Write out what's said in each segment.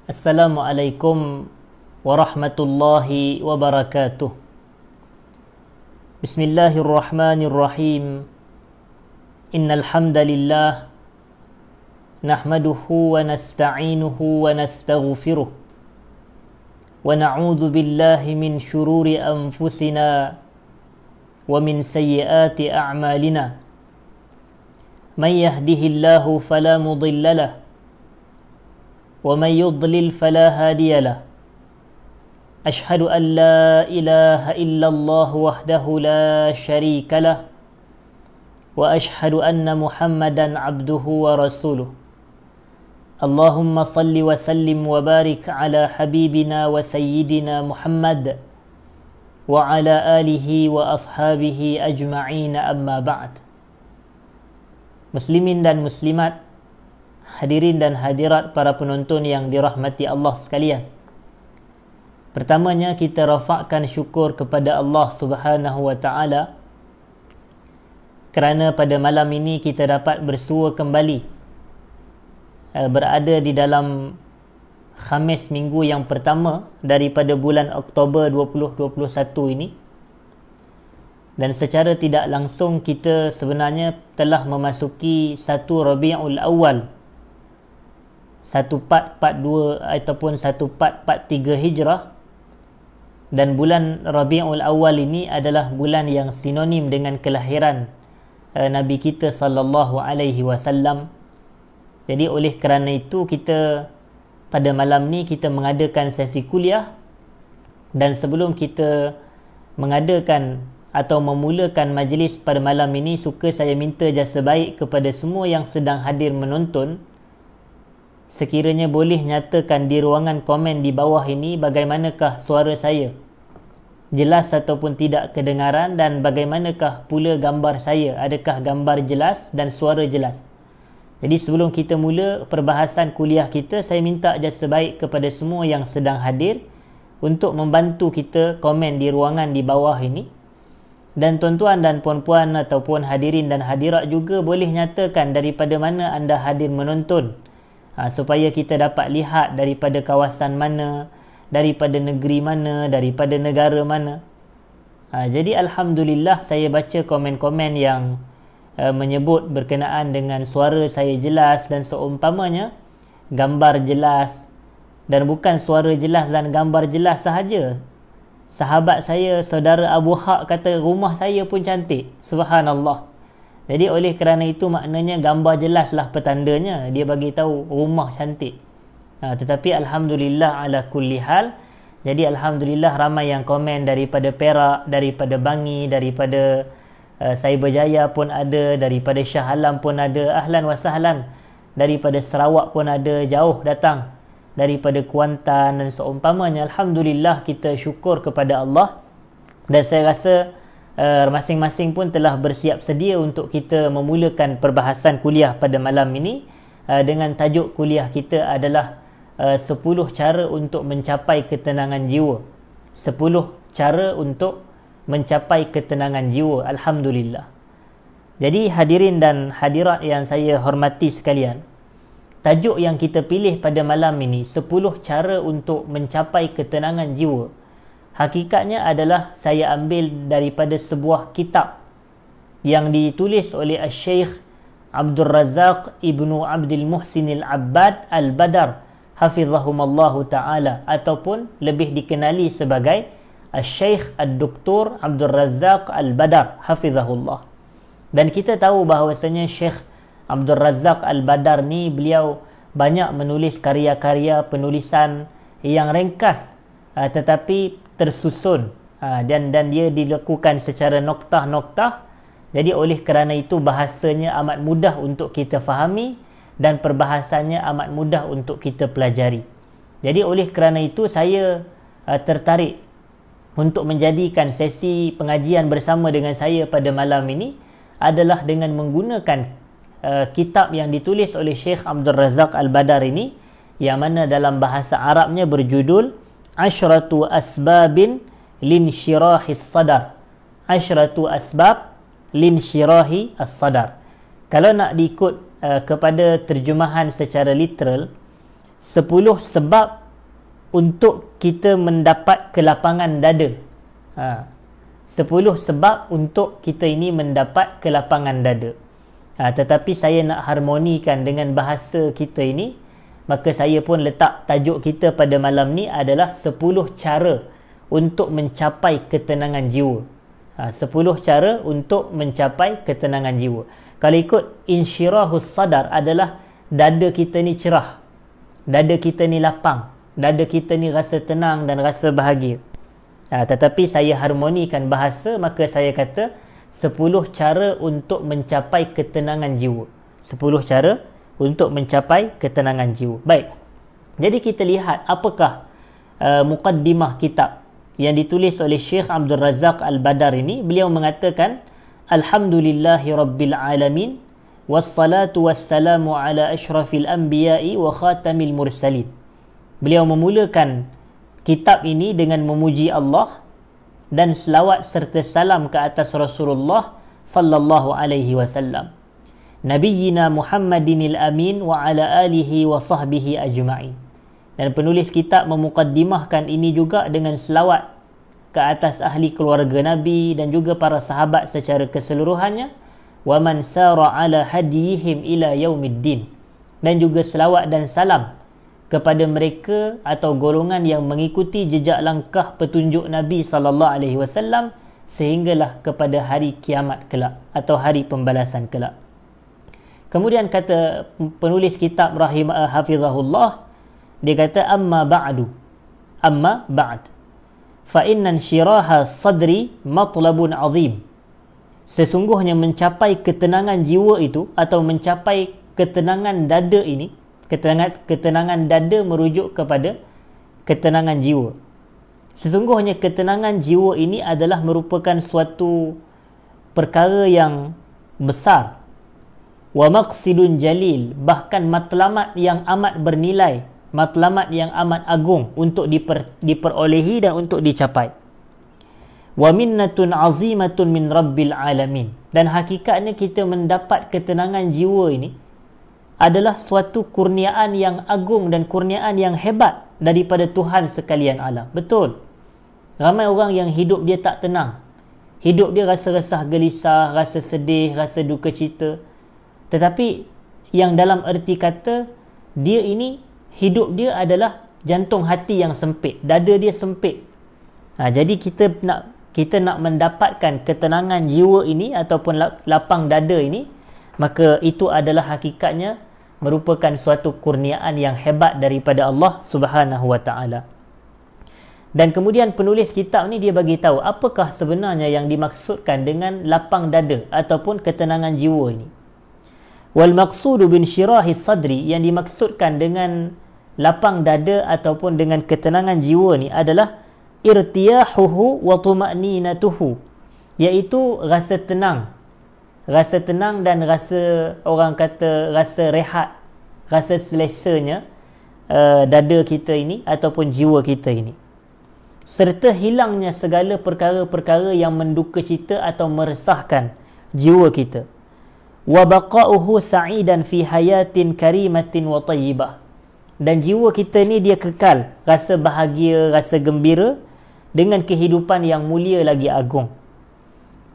Assalamualaikum warahmatullahi wabarakatuh. Bismillahirrahmanirrahim. Innal hamdalillah nahmaduhu wa nasta'inuhu wa nastaghfiruh wa na'udzu billahi min shururi anfusina wa min sayyiati a'malina. Man yahdihillahu fala mudilla lahu ومن يضلل فلا هادي له أشهد أن لا إله إلا الله وحده لا شريك له وأشهد أن محمدا عبده ورسوله اللهم صل وسلم وبارك على حبيبنا وسيدنا محمد وعلى آله وأصحابه أجمعين أما بعد. Muslimin dan muslimat, hadirin dan hadirat, para penonton yang dirahmati Allah sekalian. Pertamanya kita rafakkan syukur kepada Allah Subhanahu wa taala kerana pada malam ini kita dapat bersua kembali, berada di dalam Khamis minggu yang pertama daripada bulan Oktober 2021 ini. Dan secara tidak langsung kita sebenarnya telah memasuki 1 Rabiul Awal 1442 ataupun 1443 Hijrah, dan bulan Rabiul Awal ini adalah bulan yang sinonim dengan kelahiran Nabi kita sallallahu alaihi wasallam. Jadi oleh kerana itu kita pada malam ni kita mengadakan sesi kuliah, dan sebelum kita mengadakan atau memulakan majlis pada malam ini, suka saya minta jasa baik kepada semua yang sedang hadir menonton, sekiranya boleh nyatakan di ruangan komen di bawah ini bagaimanakah suara saya, jelas ataupun tidak kedengaran, dan bagaimanakah pula gambar saya, adakah gambar jelas dan suara jelas. Jadi sebelum kita mula perbahasan kuliah kita, saya minta jasa baik kepada semua yang sedang hadir untuk membantu kita komen di ruangan di bawah ini. Dan tuan-tuan dan puan-puan ataupun hadirin dan hadirat juga boleh nyatakan daripada mana anda hadir menonton, supaya kita dapat lihat daripada kawasan mana, daripada negeri mana, daripada negara mana. Jadi Alhamdulillah saya baca komen-komen yang menyebut berkenaan dengan suara saya jelas dan seumpamanya, gambar jelas, dan bukan suara jelas dan gambar jelas sahaja. Sahabat saya, saudara Abu Haq, kata rumah saya pun cantik. Subhanallah. Jadi oleh kerana itu maknanya gambar jelaslah petandanya, dia bagi tahu rumah cantik. Tetapi Alhamdulillah ala kulli hal. Jadi Alhamdulillah ramai yang komen daripada Perak, daripada Bangi, daripada Cyberjaya pun ada, daripada Shah Alam pun ada, ahlan wa sahlan. Daripada Sarawak pun ada, jauh datang, daripada Kuantan dan seumpamanya. Alhamdulillah, kita syukur kepada Allah. Dan saya rasa masing-masing pun telah bersiap sedia untuk kita memulakan perbahasan kuliah pada malam ini, dengan tajuk kuliah kita adalah 10 cara untuk mencapai ketenangan jiwa. 10 cara untuk mencapai ketenangan jiwa. Alhamdulillah. Jadi hadirin dan hadirat yang saya hormati sekalian, tajuk yang kita pilih pada malam ini, 10 cara untuk mencapai ketenangan jiwa, hakikatnya adalah saya ambil daripada sebuah kitab yang ditulis oleh Syekh Abdul Razak Ibnu Abdul Muhsin Al-Abbad Al-Badar hafizahumallahu ta'ala, ataupun lebih dikenali sebagai Syekh Ad-Doktor Abdul Razak Al-Badar hafizahullah. Dan kita tahu bahawasanya Syekh Abdul Razak Al-Badar ni beliau banyak menulis karya-karya penulisan yang ringkas, tetapi tersusun, dan dia dilakukan secara noktah-noktah. Jadi oleh kerana itu bahasanya amat mudah untuk kita fahami dan perbahasannya amat mudah untuk kita pelajari. Jadi oleh kerana itu saya tertarik untuk menjadikan sesi pengajian bersama dengan saya pada malam ini adalah dengan menggunakan kitab yang ditulis oleh Syekh Abdul Razak Al-Badar ini, yang mana dalam bahasa Arabnya berjudul Ashratu Asbabin Linshirahis Sadar. Ashratu Asbab Linshirahi As-Sadar. Kalau nak diikut kepada terjemahan secara literal, 10 sebab untuk kita mendapat kelapangan dada. 10 sebab untuk kita ini mendapat kelapangan dada. Tetapi saya nak harmonikan dengan bahasa kita ini, maka saya pun letak tajuk kita pada malam ni adalah 10 cara untuk mencapai ketenangan jiwa. 10 cara untuk mencapai ketenangan jiwa. Kalau ikut insyirahus sadar adalah dada kita ni cerah, dada kita ni lapang, dada kita ni rasa tenang dan rasa bahagia. Tetapi saya harmonikan bahasa, maka saya kata 10 cara untuk mencapai ketenangan jiwa. 10 cara untuk mencapai ketenangan jiwa. Baik. Jadi kita lihat apakah muqaddimah kitab yang ditulis oleh Syekh Abdul Razak Al-Badar ini. Beliau mengatakan, Alhamdulillahi Rabbil Alamin, wassalatu wassalamu ala ashrafil anbiya'i wa khatamil mursalin. Beliau memulakan kitab ini dengan memuji Allah dan selawat serta salam ke atas Rasulullah sallallahu alaihi wasallam, Nabiyyina Muhammadinil Amin wa ala alihi wa sahbihi ajma'in. Dan penulis kitab memukaddimahkan ini juga dengan selawat ke atas ahli keluarga Nabi dan juga para sahabat secara keseluruhannya, wa man sara ala hadiyihim ila yaumiddin, dan juga selawat dan salam kepada mereka atau golongan yang mengikuti jejak langkah petunjuk Nabi sallallahu alaihi wasallam sehinggalah kepada hari kiamat kelak atau hari pembalasan kelak. Kemudian kata penulis kitab hafizahullah, dia kata amma ba'd fa inna insyiraha sadri matlabun azim. Sesungguhnya mencapai ketenangan jiwa itu atau mencapai ketenangan dada ini, ketenangan dada merujuk kepada ketenangan jiwa. Sesungguhnya ketenangan jiwa ini adalah merupakan suatu perkara yang besar, wa maqsidun jalil, bahkan matlamat yang amat bernilai, matlamat yang amat agung untuk diperolehi dan untuk dicapai. Wa minnatun azimatun min rabbil alamin, dan hakikatnya kita mendapat ketenangan jiwa ini adalah suatu kurniaan yang agung dan kurniaan yang hebat daripada Tuhan sekalian alam. Betul, ramai orang yang hidup dia tak tenang, hidup dia rasa resah gelisah, rasa sedih, rasa duka cita. Tetapi yang dalam erti kata, dia ini hidup dia adalah jantung hati yang sempit, dada dia sempit. Jadi kita nak mendapatkan ketenangan jiwa ini ataupun lapang dada ini, maka itu adalah hakikatnya merupakan suatu kurniaan yang hebat daripada Allah Subhanahu wa taala. Dan kemudian penulis kitab ni dia bagi tahu apakah sebenarnya yang dimaksudkan dengan lapang dada ataupun ketenangan jiwa ini. Wal maqsudu bin syirahi sadri, yang dimaksudkan dengan lapang dada ataupun dengan ketenangan jiwa ni adalah irtiyahuhu wa tuma'ninatuhu, iaitu rasa tenang dan rasa, orang kata rasa rehat, rasa selesanya dada kita ini ataupun jiwa kita ini, serta hilangnya segala perkara-perkara yang menduka cita atau meresahkan jiwa kita. Wa baqa'uhu sa'idan fi hayatin karimatin wa tayyibah, dan jiwa kita ni dia kekal rasa bahagia, rasa gembira dengan kehidupan yang mulia lagi agung.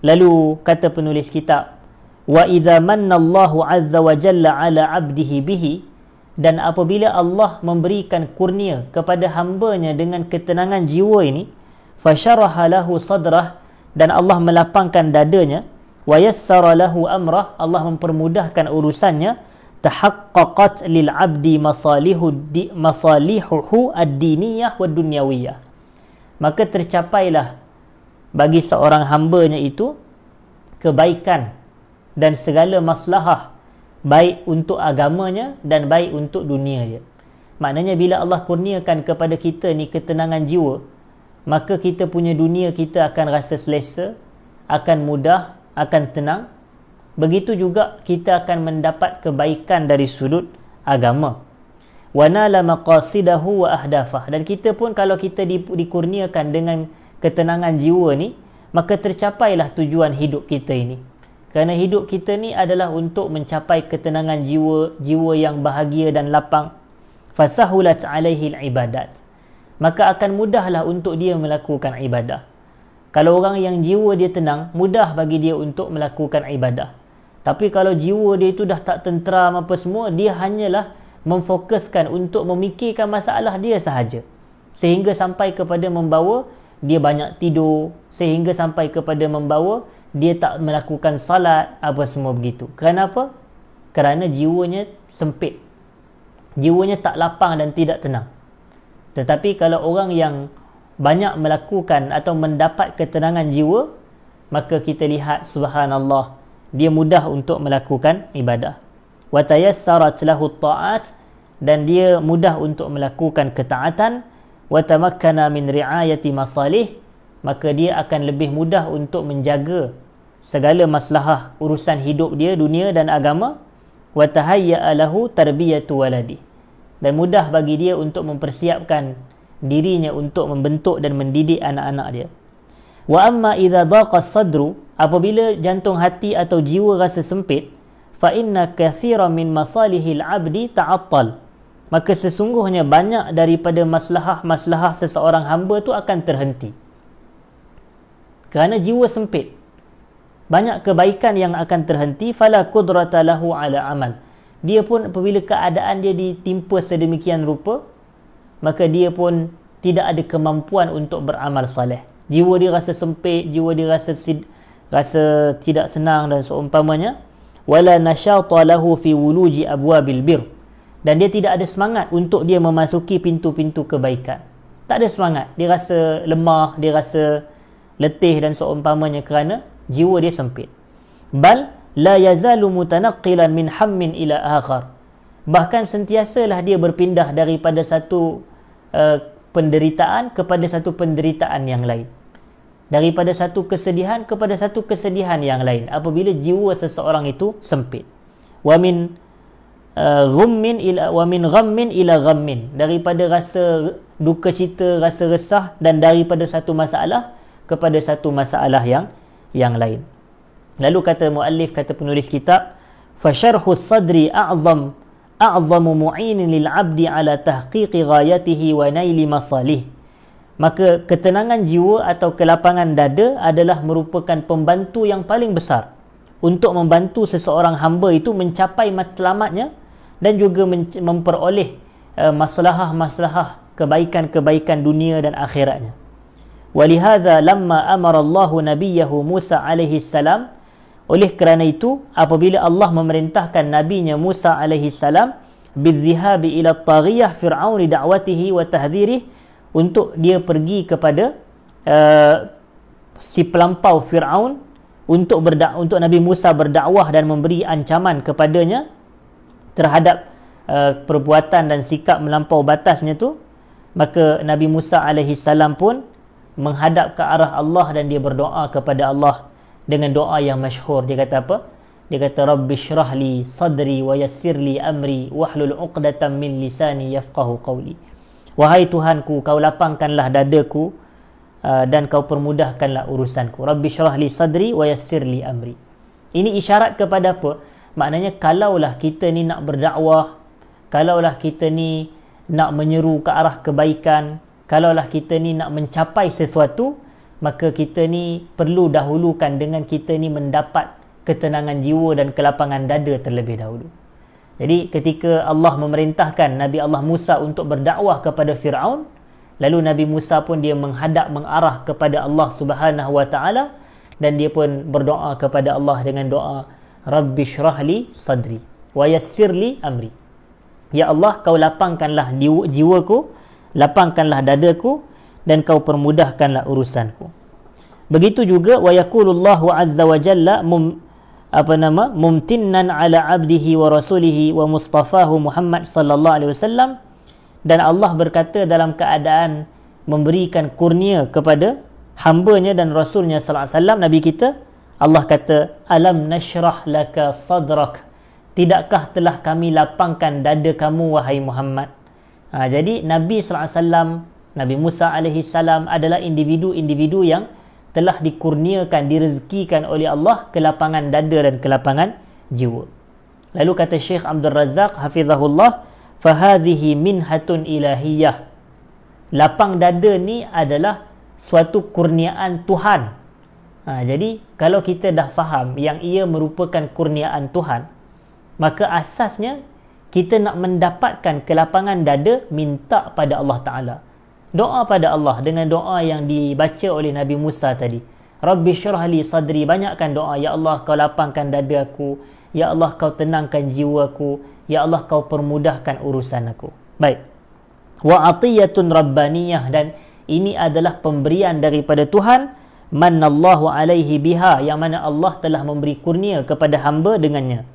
Lalu kata penulis kitab, wa idza manna Allahu azza wa jalla ala 'abdihi bihi, dan apabila Allah memberikan kurnia kepada hamba-Nya dengan ketenangan jiwa ini, fasyaraha lahu sadrah, dan Allah melapangkan dadanya, wa yassara lahu amrah, Allah mempermudahkan urusannya, tahaqqaqat lil 'abdi masalihuhu ad-diniyah wad dunyawiyah, maka tercapailah bagi seorang hamba-Nya itu kebaikan dan segala maslahah, baik untuk agamanya dan baik untuk dunia dia. Maknanya bila Allah kurniakan kepada kita ni ketenangan jiwa, maka kita punya dunia kita akan rasa selesa, akan mudah, akan tenang. Begitu juga kita akan mendapat kebaikan dari sudut agama. Wa nala maqasidahu wa ahdafah, dan kita pun kalau kita dikurniakan dengan ketenangan jiwa ni, maka tercapailah tujuan hidup kita ini. Kerana hidup kita ni adalah untuk mencapai ketenangan jiwa, jiwa yang bahagia dan lapang, fasahulat alaihi al-ibadat, maka akan mudahlah untuk dia melakukan ibadah. Kalau orang yang jiwa dia tenang, mudah bagi dia untuk melakukan ibadah. Tapi kalau jiwa dia itu dah tak tenteram apa semua, dia hanyalah memfokuskan untuk memikirkan masalah dia sahaja, sehingga sampai kepada membawa dia banyak tidur, sehingga sampai kepada membawa dia tak melakukan salat apa semua begitu. Kerana apa? Kerana jiwanya sempit, jiwanya tak lapang dan tidak tenang. Tetapi kalau orang yang banyak melakukan atau mendapat ketenangan jiwa, maka kita lihat subhanallah, dia mudah untuk melakukan ibadah. Wa tayassarat lahu ta'at, dan dia mudah untuk melakukan ketaatan. Wa tamakkana min ri'ayati masalih, maka dia akan lebih mudah untuk menjaga segala maslahah urusan hidup dia, dunia dan agama. Wa tahayya'a lahu tarbiyatu waladi, dan mudah bagi dia untuk mempersiapkan dirinya untuk membentuk dan mendidik anak-anak dia. Wa amma idza daqa sadru, apabila jantung hati atau jiwa rasa sempit, fa inna kathiran min masalihil abdi ta'attal, maka sesungguhnya banyak daripada maslahah seseorang hamba tu akan terhenti. Kerana jiwa sempit, banyak kebaikan yang akan terhenti. Fala qudrata lahu ala amal, dia pun apabila keadaan dia ditimpa sedemikian rupa, maka dia pun tidak ada kemampuan untuk beramal soleh. Jiwa dia rasa sempit, jiwa dia rasa tidak senang dan seumpamanya. Wala nasyata lahu fi wuluji abwabil bir, dan dia tidak ada semangat untuk dia memasuki pintu-pintu kebaikan. Tak ada semangat, dia rasa lemah, dia rasa letih dan seumpamanya, kerana jiwa dia sempit. Bal la yazalu mutanaqqilan min hammin ila akhar, bahkan sentiasalah dia berpindah daripada satu penderitaan kepada satu penderitaan yang lain, daripada satu kesedihan kepada satu kesedihan yang lain, apabila jiwa seseorang itu sempit. Wa min ghammin ila ghammin, daripada rasa duka cita, rasa resah, dan daripada satu masalah kepada satu masalah yang lain. Lalu kata muallif, kata penulis kitab, fa syarhu sadri a'zamu mu'inin lil 'abdi ala tahqiqi ghayatihi wa naili masalih, maka ketenangan jiwa atau kelapangan dada adalah merupakan pembantu yang paling besar untuk membantu seseorang hamba itu mencapai matlamatnya dan juga memperoleh maslahah-maslahah kebaikan-kebaikan dunia dan akhiratnya. Walihadza lamma amara Allahu nabiyahu Musa alaihi salam, oleh kerana itu apabila Allah memerintahkan nabinya Musa alaihi salam bizzihabi ila taghiyah fir'aun li da'watihi wa tahdhirih, untuk dia pergi kepada si pelampau Fir'aun untuk Nabi Musa berdakwah dan memberi ancaman kepadanya terhadap perbuatan dan sikap melampau batasnya tu. Maka Nabi Musa alaihi salam pun menghadap ke arah Allah dan dia berdoa kepada Allah dengan doa yang masyhur. Dia kata apa? Dia kata, Rabbi syrah li sadri wa yassir li amri wahlul uqdatan min lisani yafqahu qawli. Wahai Tuhanku, kau lapangkanlah dadaku dan kau permudahkanlah urusanku. Rabbi syrah li sadri wa yassir li amri. Ini isyarat kepada apa? Maknanya kalaulah kita ni nak berdakwah, kalaulah kita ni nak menyeru ke arah kebaikan, kalaulah kita ni nak mencapai sesuatu, maka kita ni perlu dahulukan dengan kita ni mendapat ketenangan jiwa dan kelapangan dada terlebih dahulu. Jadi ketika Allah memerintahkan Nabi Allah Musa untuk berdakwah kepada Fir'aun, lalu Nabi Musa pun dia mengarah kepada Allah Subhanahu wa taala, dan dia pun berdoa kepada Allah dengan doa Rabbi syrah li sadri wa yassir li amri. Ya Allah, kau lapangkanlah jiwaku, lapangkanlah dadaku, dan kau permudahkanlah urusanku. Begitu juga wa yaqulullahu azza wa jalla mumtinnan ala abdihi wa rasulihi wa mustafahu Muhammad sallallahu alaihi wasallam, dan Allah berkata dalam keadaan memberikan kurnia kepada hamba-Nya dan rasulnya sallallahu alaihi wasallam, nabi kita. Allah kata, alam nashrah laka sadrak, tidakkah telah kami lapangkan dada kamu wahai Muhammad. Jadi Nabi sallallahu alaihi wasallam, Nabi Musa alaihi salam adalah individu-individu yang telah dikurniakan, direzekikan oleh Allah kelapangan dada dan kelapangan jiwa. Lalu kata Syekh Abdul Razak hafizahullah, fahadhihi minhatun ilahiyah. Lapang dada ni adalah suatu kurniaan Tuhan. Jadi kalau kita dah faham yang ia merupakan kurniaan Tuhan, maka asasnya kita nak mendapatkan kelapangan dada, minta pada Allah Ta'ala. Doa pada Allah dengan doa yang dibaca oleh Nabi Musa tadi. Rabbi syrah li sadri. Banyakkan doa. Ya Allah, kau lapangkan dada aku. Ya Allah, kau tenangkan jiwaku. Ya Allah, kau permudahkan urusan aku. Baik. Wa atiyatun rabbaniyah. Dan ini adalah pemberian daripada Tuhan. Manallahu alaihi biha. Yang mana Allah telah memberi kurnia kepada hamba dengannya.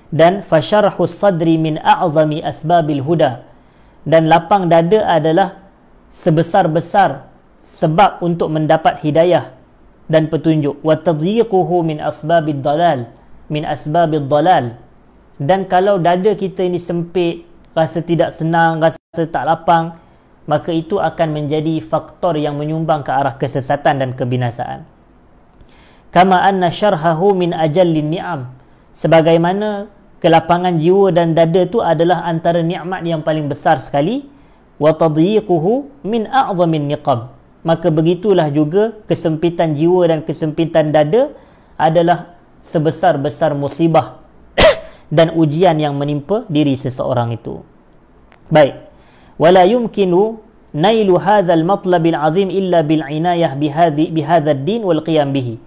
Dan fasyarhus sadri min a'zami asbabil huda. Dan lapang dada adalah sebesar-besar sebab untuk mendapat hidayah dan petunjuk. Wa tadyiquhu min asbabid dalal, min asbabid dalal. Dan kalau dada kita ini sempit, rasa tidak senang, rasa tak lapang, maka itu akan menjadi faktor yang menyumbang ke arah kesesatan dan kebinasaan. Kama anna syarhahu min ajallin ni'am. Sebagaimana kelapangan jiwa dan dada itu adalah antara nikmat yang paling besar sekali. Wa tadyiquhu min a'zamin niqam. Maka begitulah juga kesempitan jiwa dan kesempitan dada adalah sebesar-besar musibah dan ujian yang menimpa diri seseorang itu. Baik. Wala yumkinu nailu hadzal matlabil azim illa bil inayah bihadzal din wal qiyam bihi.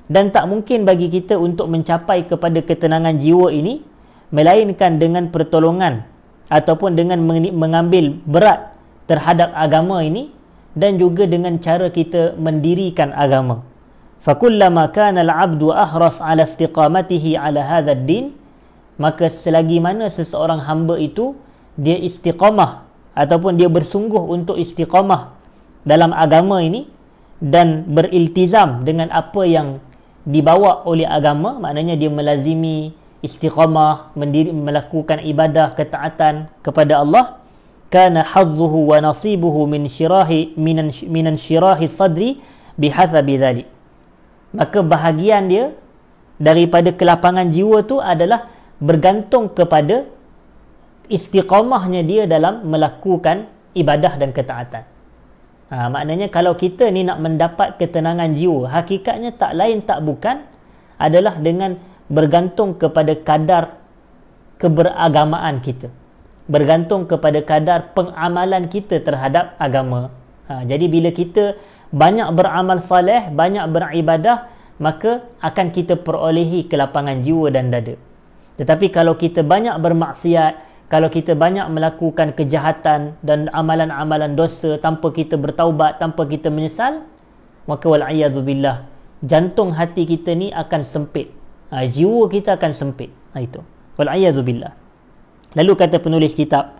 Dan tak mungkin bagi kita untuk mencapai kepada ketenangan jiwa ini melainkan dengan pertolongan ataupun dengan mengambil berat terhadap agama ini dan juga dengan cara kita mendirikan agama. Fakullama kana al-'abdu ahras 'ala istiqamatihi 'ala hadha ad-din, maka selagi mana seseorang hamba itu dia istiqamah ataupun dia bersungguh untuk istiqamah dalam agama ini dan beriltizam dengan apa yang dibawa oleh agama, maknanya dia melazimi istiqamah, melakukan ibadah ketaatan kepada Allah, kana hazzuhu wa nasibuhu min shirahi sadri bihasabi dhalik. Maka bahagian dia daripada kelapangan jiwa tu adalah bergantung kepada istiqamahnya dia dalam melakukan ibadah dan ketaatan. Maknanya kalau kita ni nak mendapat ketenangan jiwa, hakikatnya tak lain tak bukan adalah dengan bergantung kepada kadar keberagamaan kita, bergantung kepada kadar pengamalan kita terhadap agama. Jadi bila kita banyak beramal soleh, banyak beribadah, maka akan kita perolehi kelapangan jiwa dan dada. Tetapi kalau kita banyak bermaksiat, kalau kita banyak melakukan kejahatan dan amalan-amalan dosa tanpa kita bertaubat, tanpa kita menyesal, maka wal'iyadzubillah, jantung hati kita ni akan sempit. Jiwa kita akan sempit. Itu. Wal'iyadzubillah. Lalu kata penulis kitab,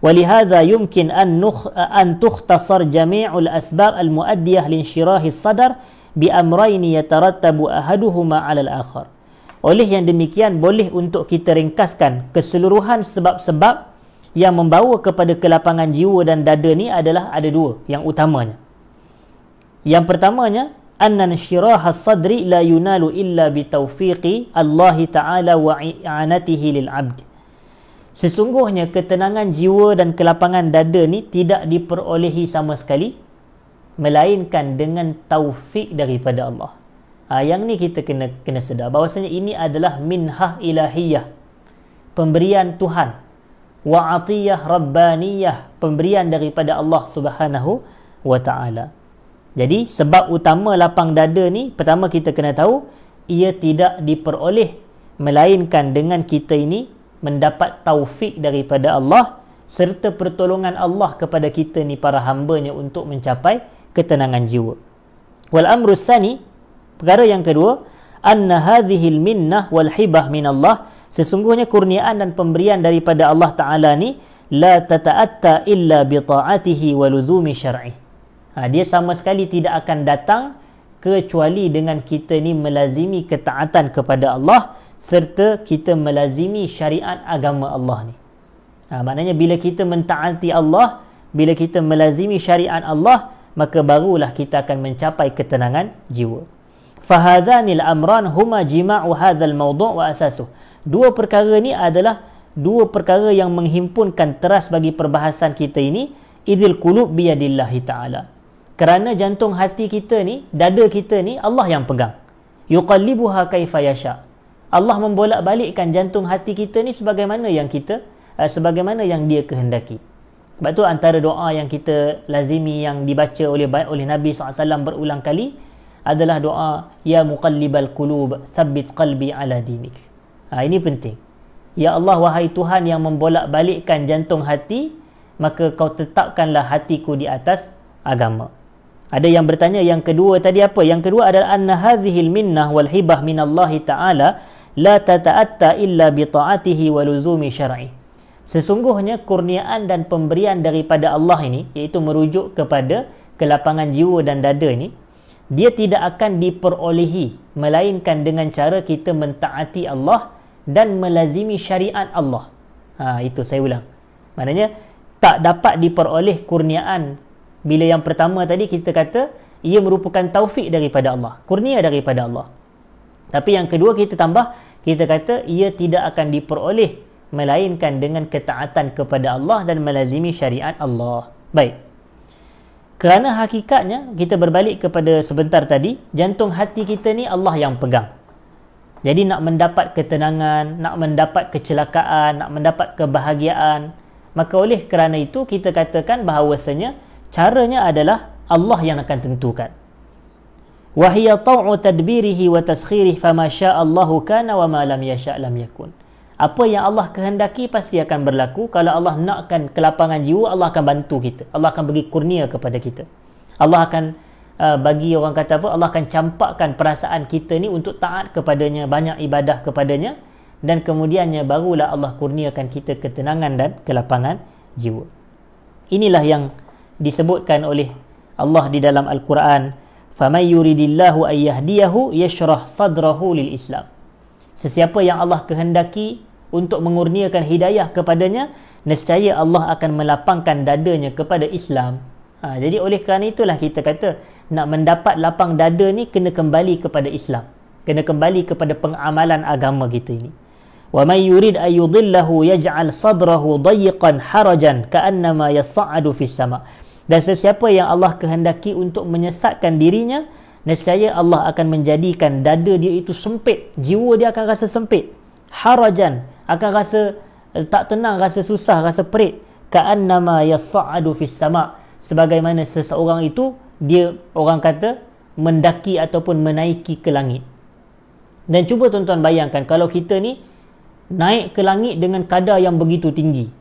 walihadza yumkin an tukhtasar jami'ul asbab al-muaddiyah linshirahi sadar bi amrayni yatarattabu ahaduhuma 'ala al-akhar. Oleh yang demikian, boleh untuk kita ringkaskan keseluruhan sebab-sebab yang membawa kepada kelapangan jiwa dan dada ni adalah ada dua yang utamanya. Yang pertamanya, anna insyiraha sadri la yunalu illa bitaufiqi Allah Ta'ala wa i'anatihi lil 'abd. Sesungguhnya ketenangan jiwa dan kelapangan dada ni tidak diperolehi sama sekali melainkan dengan taufik daripada Allah. Yang ni kita kena sedar bahawasanya ini adalah minhah ilahiyah, pemberian Tuhan, wa atiyah rabbaniyah, pemberian daripada Allah Subhanahu wa Ta'ala. Jadi sebab utama lapang dada ni, pertama kita kena tahu ia tidak diperoleh melainkan dengan kita ini mendapat taufik daripada Allah serta pertolongan Allah kepada kita ni para hambanya untuk mencapai ketenangan jiwa. Wal amru tsani, perkara yang kedua, anna hadhil minnah wal hibah min Allah, sesungguhnya kurniaan dan pemberian daripada Allah Ta'ala ni la tata'atta illa bi ta'atihi wa luzumi syar'i. Dia sama sekali tidak akan datang kecuali dengan kita ni melazimi ketaatan kepada Allah serta kita melazimi syariat agama Allah ni. Maknanya bila kita mentaati Allah, bila kita melazimi syariat Allah, maka barulah kita akan mencapai ketenangan jiwa. Fahadhanil amran huma jima'u hadzal mawdu' wa asasuh. Dua perkara ni adalah dua perkara yang menghimpunkan teras bagi perbahasan kita ini, idzil qulub biyadillahi ta'ala. Kerana jantung hati kita ni, dada kita ni Allah yang pegang. Yuqallibuha kaifa yasha. Allah membolak-balikkan jantung hati kita ni sebagaimana yang dia kehendaki. Sebab tu antara doa yang kita lazimi, yang dibaca oleh Nabi SAW berulang kali adalah doa ya muqallibal qulub tsabbit qalbi ala dinik. Ini penting. Ya Allah, wahai Tuhan yang membolak-balikkan jantung hati, maka kau tetapkanlah hatiku di atas agama. Ada yang bertanya yang kedua tadi apa? Yang kedua adalah anna hadhil minnah wal hibah minallahi ta'ala la tata'atta illa bi ta'atihi wa luzumi syar'i. Sesungguhnya kurniaan dan pemberian daripada Allah ini, iaitu merujuk kepada kelapangan jiwa dan dada ini, dia tidak akan diperolehi melainkan dengan cara kita mentaati Allah dan melazimi syariat Allah. Itu saya ulang. Maknanya tak dapat diperoleh kurniaan bila yang pertama tadi kita kata ia merupakan taufik daripada Allah, kurnia daripada Allah. Tapi yang kedua kita tambah, kita kata ia tidak akan diperoleh melainkan dengan ketaatan kepada Allah dan melazimi syariat Allah. Baik. Kerana hakikatnya, kita berbalik kepada sebentar tadi, jantung hati kita ni Allah yang pegang. Jadi nak mendapat ketenangan, nak mendapat kecelakaan, nak mendapat kebahagiaan, maka oleh kerana itu kita katakan bahawasanya caranya adalah Allah yang akan tentukan. Wa hiya taw'u tadbirihi wa taskhirihi fama syaa Allahu kana wa ma lam yasha' lam yakun. Apa yang Allah kehendaki pasti akan berlaku. Kalau Allah nakkan kelapangan jiwa, Allah akan bantu kita. Allah akan bagi kurnia kepada kita. Allah akan bagi, orang kata apa, Allah akan campakkan perasaan kita ni untuk taat kepadanya, banyak ibadah kepadanya, dan kemudiannya barulah Allah kurniakan kita ketenangan dan kelapangan jiwa. Inilah yang disebutkan oleh Allah di dalam Al-Quran, faman yuridillahu an yahdiyahu yashrah sadrahu lil Islam. Sesiapa yang Allah kehendaki untuk mengurniakan hidayah kepadanya, nescaya Allah akan melapangkan dadanya kepada Islam. Jadi oleh kerana itulah kita kata nak mendapat lapang dada ni kena kembali kepada Islam, kena kembali kepada pengamalan agama kita ini. Wa may yurid ay yudillahu yaj'al sadrahu dayiqan harajan ka'annama yas'adu fis sama'. Dan sesiapa yang Allah kehendaki untuk menyesatkan dirinya, nescaya Allah akan menjadikan dada dia itu sempit, jiwa dia akan rasa sempit, harajan, akan rasa tak tenang, rasa susah, rasa perit, ka'annama yas'adu fis sama', sebagaimana seseorang itu dia, orang kata, mendaki ataupun menaiki ke langit. Dan cuba tuan-tuan bayangkan kalau kita ni naik ke langit dengan kadar yang begitu tinggi.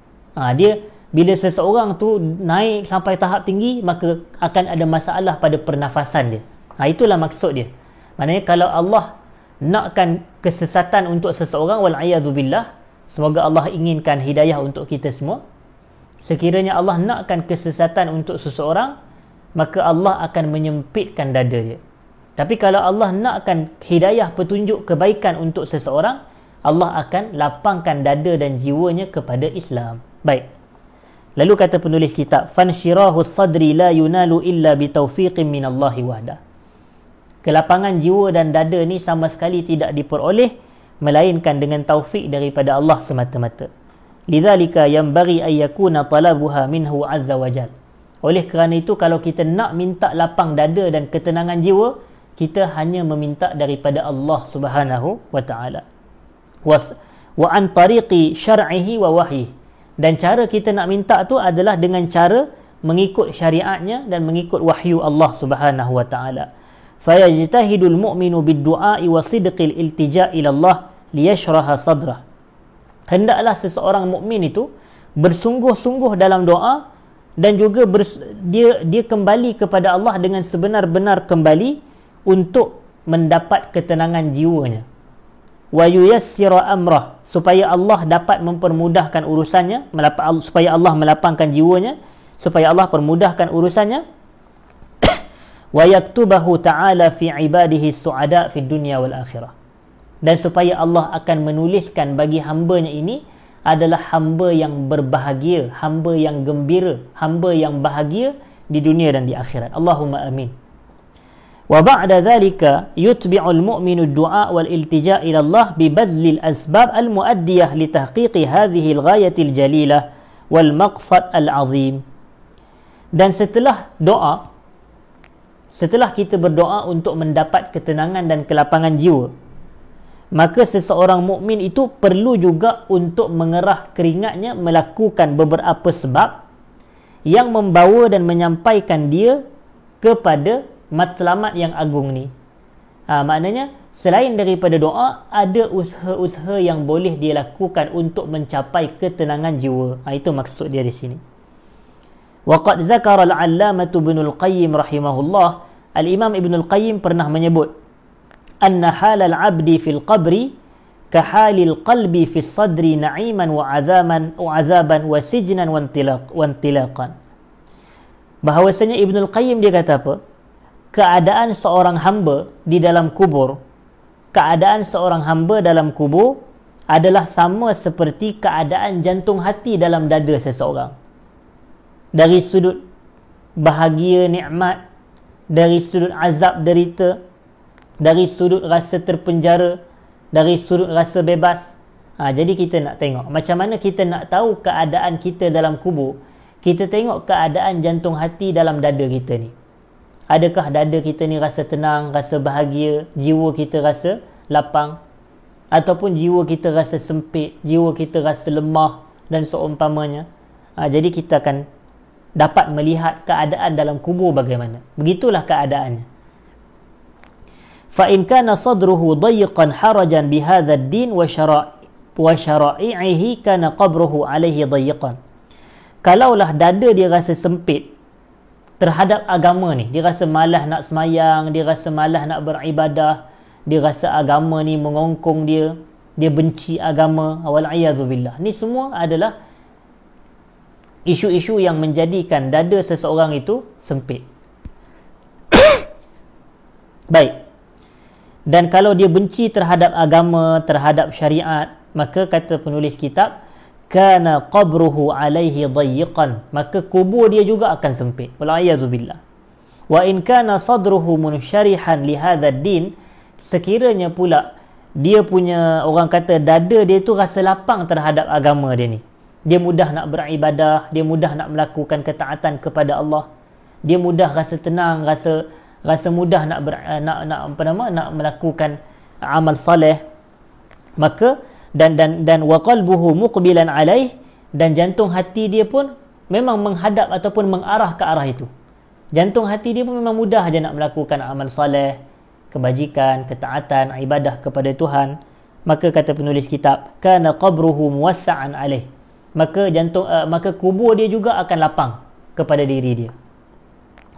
Dia bila seseorang tu naik sampai tahap tinggi, maka akan ada masalah pada pernafasan dia. Itulah maksud dia. Maknanya kalau Allah nakkan kesesatan untuk seseorang, wal'iyadzubillah, semoga Allah inginkan hidayah untuk kita semua. Sekiranya Allah nakkan kesesatan untuk seseorang, maka Allah akan menyempitkan dada dia. Tapi kalau Allah nakkan hidayah, petunjuk kebaikan untuk seseorang, Allah akan lapangkan dada dan jiwanya kepada Islam. Baik. Lalu kata penulis kitab, fanshirahu sadri la yunalu illa bitaufiqin minallahi wahdah. Kelapangan jiwa dan dada ni sama sekali tidak diperoleh melainkan dengan taufik daripada Allah semata-mata. Lidzalika yanbaghi an yakuna talabuha minhu azza wajal. Oleh kerana itu, kalau kita nak minta lapang dada dan ketenangan jiwa, kita hanya meminta daripada Allah Subhanahu wa taala. Wa an tariqi syar'ihi wa wahyihi. Dan cara kita nak minta tu adalah dengan cara mengikut syariatnya dan mengikut wahyu Allah Subhanahu wa taala. Fayajtahidul mu'minu bid-du'a'i wa sidqil iltija' ila Allah liyashraha sadrah. Hendaklah seseorang mukmin itu bersungguh-sungguh dalam doa dan juga dia kembali kepada Allah dengan sebenar-benar kembali untuk mendapat ketenangan jiwanya. Wa yuyassira amrah, supaya Allah dapat mempermudahkan urusannya, supaya Allah melapangkan jiwanya, supaya Allah permudahkan urusannya. Wa yaktubahu ta'ala fi ibadihi su'ada fi dunya wal akhirah. Dan supaya Allah akan menuliskan bagi hambanya ini adalah hamba yang berbahagia, hamba yang gembira, hamba yang bahagia di dunia dan di akhirat. Allahumma amin. Wa ba'da dhalika yutbi'ul mu'minu ad-du'a wal iltija' ila Allah bi bazlil asbab al-muaddiyah li tahqiqi hadhihi al-ghayatil jalilah wal maqsad al-'azim. Dan setelah doa, setelah kita berdoa untuk mendapat ketenangan dan kelapangan jiwa, maka seseorang mukmin itu perlu juga untuk mengerah keringatnya melakukan beberapa sebab yang membawa dan menyampaikan dia kepada matlamat yang agung ni. Maknanya selain daripada doa, ada usaha-usaha yang boleh dia lakukan untuk mencapai ketenangan jiwa. Itu maksud dia di sini. Waqad zakara al-'allamah Ibnul Qayyim rahimahullah, al-Imam Ibnul Qayyim pernah menyebut, anna halal 'abdi fil qabri ka halil qalbi fis sadri na'iman wa 'azaban wa sijnan wa intilaqan. Bahawasanya Ibnul Qayyim dia kata apa? Keadaan seorang hamba di dalam kubur, keadaan seorang hamba dalam kubur adalah sama seperti keadaan jantung hati dalam dada seseorang. Dari sudut bahagia, nikmat, dari sudut azab, derita, dari sudut rasa terpenjara, dari sudut rasa bebas. Jadi kita nak tengok macam mana kita nak tahu keadaan kita dalam kubur. Kita tengok keadaan jantung hati dalam dada kita ni. Adakah dada kita ni rasa tenang, rasa bahagia, jiwa kita rasa lapang, ataupun jiwa kita rasa sempit, jiwa kita rasa lemah dan seumpamanya. Jadi kita akan dapat melihat keadaan dalam kubur bagaimana. Begitulah keadaannya. Fa in kana sadruhu dayiqan harajan bihadha ad-din wa syara'ihi kana qabruhu alaihi dayiqan. Kalaulah dada dia rasa sempit terhadap agama ni, dia rasa malas nak semayang, dia rasa malas nak beribadah, dia rasa agama ni mengongkong dia, dia benci agama, wal-'iyadzubillah. Ni semua adalah isu-isu yang menjadikan dada seseorang itu sempit. Baik. Dan kalau dia benci terhadap agama, terhadap syariat, maka kata penulis kitab, kana qabruhu alaihi dayiqan, maka kubur dia juga akan sempit. Wal-'iyadzubillah. Wa in kana sadruhu munsyarihan li hadzal din, sekiranya pula dia punya, orang kata dada dia tu rasa lapang terhadap agama dia ni. Dia mudah nak beribadah, dia mudah nak melakukan ketaatan kepada Allah. Dia mudah rasa tenang, rasa mudah nak melakukan amal soleh. Maka dan wa qalbuhu muqbilan alaih, dan jantung hati dia pun memang menghadap ataupun mengarah ke arah itu. Jantung hati dia pun memang mudah aja nak melakukan amal soleh, kebajikan, ketaatan, ibadah kepada Tuhan. Maka kata penulis kitab, kana qabruhu muwassa'an alaih, maka kubur dia juga akan lapang kepada diri dia.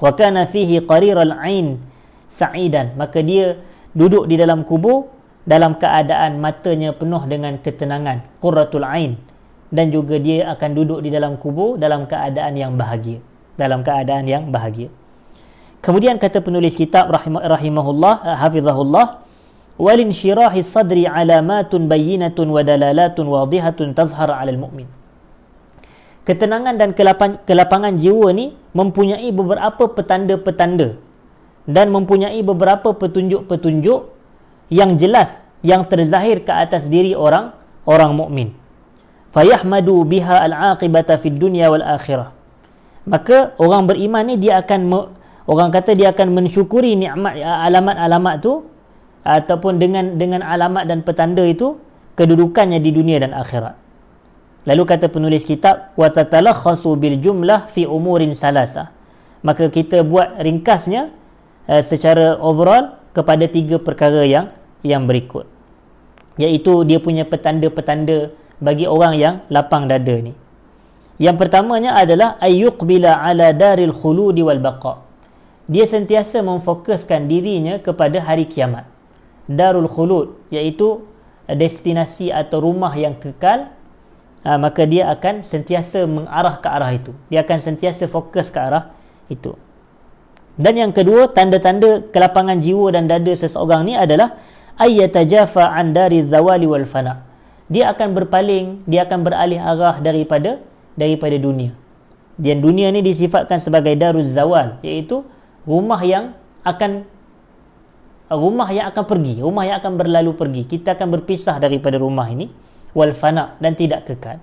Wa kana fihi qariral ain sa'idan, maka dia duduk di dalam kubur dalam keadaan matanya penuh dengan ketenangan, qurratul ain, dan juga dia akan duduk di dalam kubur dalam keadaan yang bahagia, dalam keadaan yang bahagia. Kemudian kata penulis kitab rahimahullah, hafizahullah, walin syirahi sadri alamatun bayyinatun wa dalalatun wadihatun tazhar 'alal mu'min. Ketenangan dan kelapangan jiwa ni mempunyai beberapa petanda-petanda dan mempunyai beberapa petunjuk-petunjuk yang jelas, yang terzahir ke atas diri orang mukmin. Fayahmadu biha al-aqibata fid dunya wal akhirah. Maka orang beriman ni dia akan orang kata dia akan mensyukuri nikmat alamat-alamat tu, ataupun dengan alamat dan petanda itu kedudukannya di dunia dan akhirat. Lalu kata penulis kitab, wa tatalakhasu bil jumlah fi umurin salasah. Maka kita buat ringkasnya secara overall kepada 3 perkara yang berikut, iaitu dia punya petanda-petanda bagi orang yang lapang dada ni. Yang pertamanya adalah ayyuqbila ala daril khuludi wal baqa. Dia sentiasa memfokuskan dirinya kepada hari kiamat. Darul khulud, iaitu destinasi atau rumah yang kekal. Maka dia akan sentiasa mengarah ke arah itu. Dia akan sentiasa fokus ke arah itu. Dan yang kedua, tanda-tanda kelapangan jiwa dan dada seseorang ni adalah ayyatajafa an dari zawali wal fana. Dia akan berpaling, dia akan beralih arah daripada dunia. Dan dunia ni disifatkan sebagai daruz zawal, iaitu rumah yang akan rumah yang akan pergi, rumah yang akan berlalu pergi. Kita akan berpisah daripada rumah ini. Wal fana, dan tidak kekal.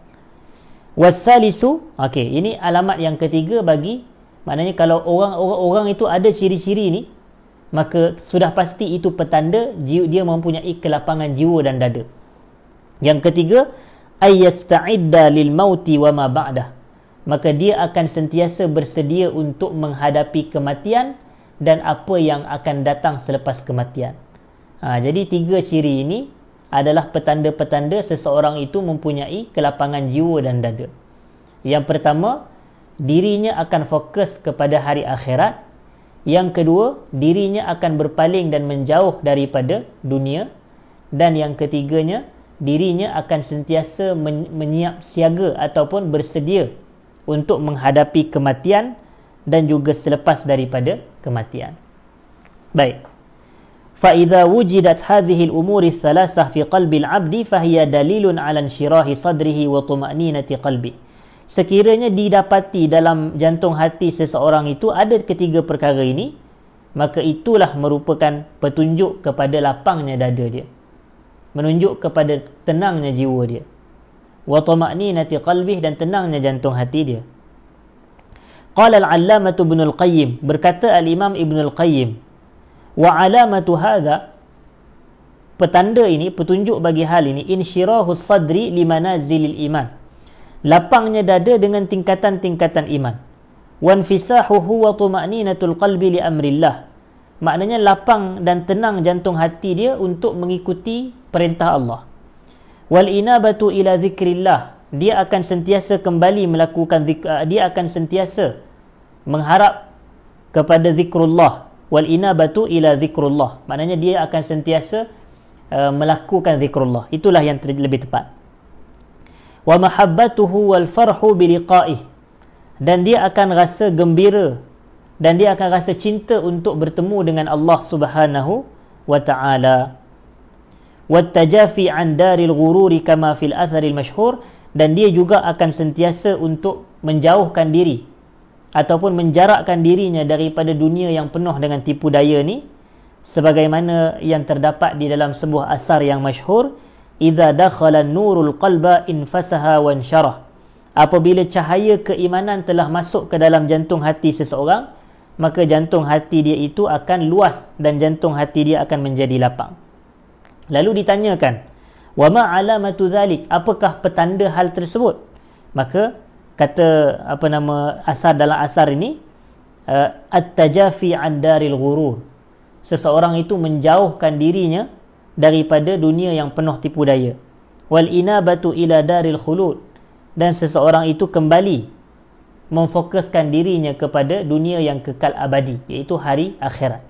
Wasalisu, okey, ini alamat yang ketiga bagi, maknanya kalau orang itu ada ciri-ciri ini, maka sudah pasti itu petanda dia mempunyai kelapangan jiwa dan dada. Yang ketiga, ayyasta'idda lil mauti wa ma ba'dah, maka dia akan sentiasa bersedia untuk menghadapi kematian dan apa yang akan datang selepas kematian. Jadi tiga ciri ini adalah petanda-petanda seseorang itu mempunyai kelapangan jiwa dan dada. Yang pertama, dirinya akan fokus kepada hari akhirat. Yang kedua, dirinya akan berpaling dan menjauh daripada dunia. Dan yang ketiganya, dirinya akan sentiasa menyiap siaga ataupun bersedia untuk menghadapi kematian dan juga selepas daripada kematian. Baik. فَإِذَا وُجِدَتْ هَذِهِ الْأُمُورِ الثَّلَاثَةِ فِي قَلْبِ الْعَبْدِ فَهِيَ دَلِيلٌ عَلَى انشِرَاحِ صَدْرِهِ وَطُمَأْنِينَةِ قَلْبِهِ. Sekiranya didapati dalam jantung hati seseorang itu ada ketiga perkara ini, maka itulah merupakan petunjuk kepada lapangnya dada dia, menunjuk kepada tenangnya jiwa dia. وَطُمَأْنِينَةِ قَلْبِهِ, dan tenangnya jantung hati dia. Qala al-allamah Ibnu al-Qayyim, berkata al-Imam Ibnu al-Qayyim, wa alamatu hadha, petanda ini, petunjuk bagi hal ini, insyirahus sadri limanazilil iman, lapangnya dada dengan tingkatan-tingkatan iman. Wanfisahuhu wa tuma'ninatul qalbi li amrillah, maknanya lapang dan tenang jantung hati dia untuk mengikuti perintah Allah. Wal inabatu ila zikrillah, dia akan sentiasa kembali melakukan dia akan sentiasa mengharap kepada zikrullah. Wal inabatu ila zikrullah, maknanya dia akan sentiasa melakukan zikrullah. Itulah yang lebih tepat. Wa mahabbatuhu wal farhu bi liqa'ih, dan dia akan rasa gembira dan dia akan rasa cinta untuk bertemu dengan Allah Subhanahu wa taala. Wat tajafi an daril ghururi kama fil atharil mashhur, dan dia juga akan sentiasa untuk menjauhkan diri ataupun menjarakkan dirinya daripada dunia yang penuh dengan tipu daya ni, sebagaimana yang terdapat di dalam sebuah asar yang masyhur, idza dakhala nurul qalba infasaha wa insyarah, apabila cahaya keimanan telah masuk ke dalam jantung hati seseorang, maka jantung hati dia itu akan luas dan jantung hati dia akan menjadi lapang. Lalu ditanyakan, wa ma alamatu dzalik, apakah petanda hal tersebut? Maka kata asar dalam asar ini, at-tajafi an daril ghurur, seseorang itu menjauhkan dirinya daripada dunia yang penuh tipu daya. Wal inabatu ila daril khulud, dan seseorang itu kembali memfokuskan dirinya kepada dunia yang kekal abadi, iaitu hari akhirat.